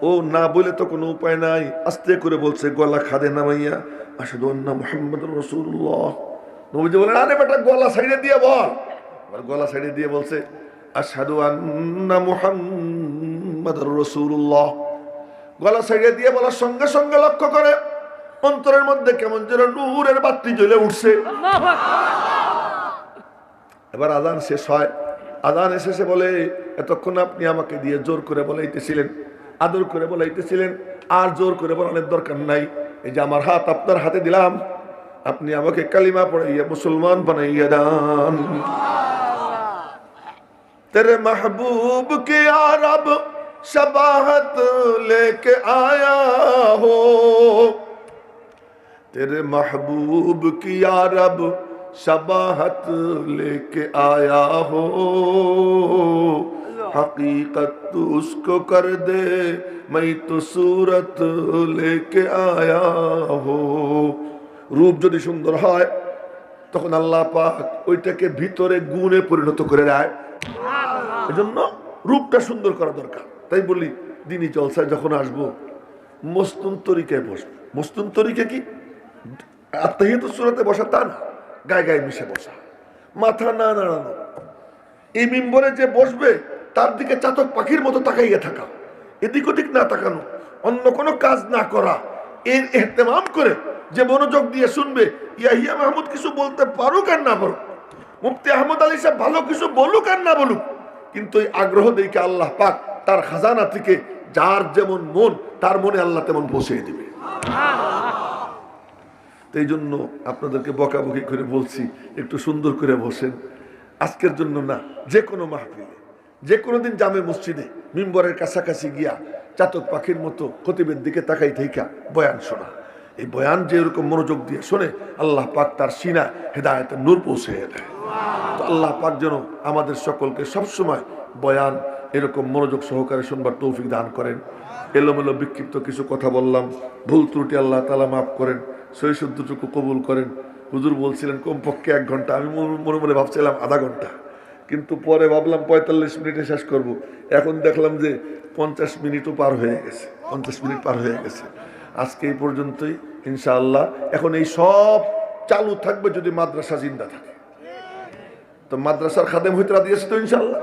ও না বলে তো কোনো উপায় নাই, আস্তে করে বলছে, গলা খাদে নামাইয়া, আশহাদু আন্না মুহাম্মাদার রাসূলুল্লাহ। নবীজি বললেন, আরে বেটা গলা সাইডে দিয়ে বল। এবার গলা সাইডে দিয়ে বলছে, আশহাদু আন্না মুহাম্মাদার রাসূলুল্লাহ। গলা সাইডে দিয়ে বলার সঙ্গে সঙ্গে লক্ষ্য করে অন্তরের মধ্যে কেমন যেন নূরের বাতি জ্বলে উঠছে। এবার আজান শেষ হয়। আজান শেষে বলে, এতক্ষণ আপনি আমাকে দিয়ে জোর করে বলাইতেছিলেন, আদর করে বলাইতেছিলেন, আর জোর করে বলানোর দরকার নাই। এই যে আমার হাত আপনার হাতে দিলাম, আপনি আমাকে কালিমা পড়াইয়া মুসলমান বানাইয়া দান। তেরে মাহবুব কে আরব शबाहत लेके आया हो, तेरे महबूब की यारब शबाहत लेके आया हो, हकीकत तू उसको कर दे मैं तो सूरत लेके आया हो। रूप যদি সুন্দর হয় তখন আল্লাহ পাক ওইটাকে ভিতরে গুণে পরিণত করে দেয়। এজন্য রূপটা সুন্দর করা দরকার। তাই বলি, দিনী জলসায় যখন আসবো মস্তুন তরিকায় বসবো। মস্তুন তরিকা কি? আত্মাহিয়াতুস সূরাতে বসা তা না, গায়ে গায়ে মিশে বসা, মাথা না নাড়ানো। এই মিম্বরে যে বসবে তার দিকে চাতক পাখির মতো তাকাইয়া থাকা, এদিক ওদিক না তাকানো, অন্য কোনো কাজ না করা, এর ইহতেমাম করে যে মনোযোগ দিয়ে শুনবে। ইয়াহিয়া মাহমুদ কিছু বলতে পারুক আর না পারুক, মুফতি আহমদ আলী সাহেব ভালো কিছু বলুক আর না বলুক, কিন্তু এই আগ্রহ দেখে আল্লাহ পাক তার খাজানা থেকে যার যেমন মন, তার মনে আল্লাহ তেমন বসিয়ে দিবে। এই জন্য আপনাদেরকে বকাবকি করে বলছি, একটু সুন্দর করে বসেন। আজকের জন্য না, যে কোনো মাহফিলে, যে কোনো দিন জামে মসজিদে মিম্বরের কাছাকাছি গিয়া চাতক পাখির মতো খতিবের দিকে তাকাই থাইকা বয়ান শোনা। এই বয়ান যে এরকম মনোযোগ দিয়ে শোনে, আল্লাহ পাক তার সিনা হেদায়েতের নূর পৌঁছে দেয়। তো আল্লাহ পাক যেন আমাদের সকলকে সবসময় বয়ান এরকম মনোযোগ সহকারে শুনবার তৌফিক দান করেন। এলোমেলো বিক্ষিপ্ত কিছু কথা বললাম, ভুল ত্রুটি আল্লাহ তাআলা মাফ করেন, সহি শুদ্ধটুকু কবুল করেন। হুজুর বলছিলেন কমপক্ষে 1 ঘন্টা, আমি মনে মনে ভাবছিলাম আধা ঘন্টা, কিন্তু পরে ভাবলাম 45 মিনিটে শেষ করব। এখন দেখলাম যে 50 মিনিটও পার হয়ে গেছে, 50 মিনিট পার হয়ে গেছে। আজকে এই পর্যন্তই ইনশাআল্লাহ। এখন এই সব চালু থাকবে যদি মাদ্রাসা জিন্দা থাকে। তো মাদ্রাসার খাদেম হইতে রাজি আছে তো ইনশাল্লাহ?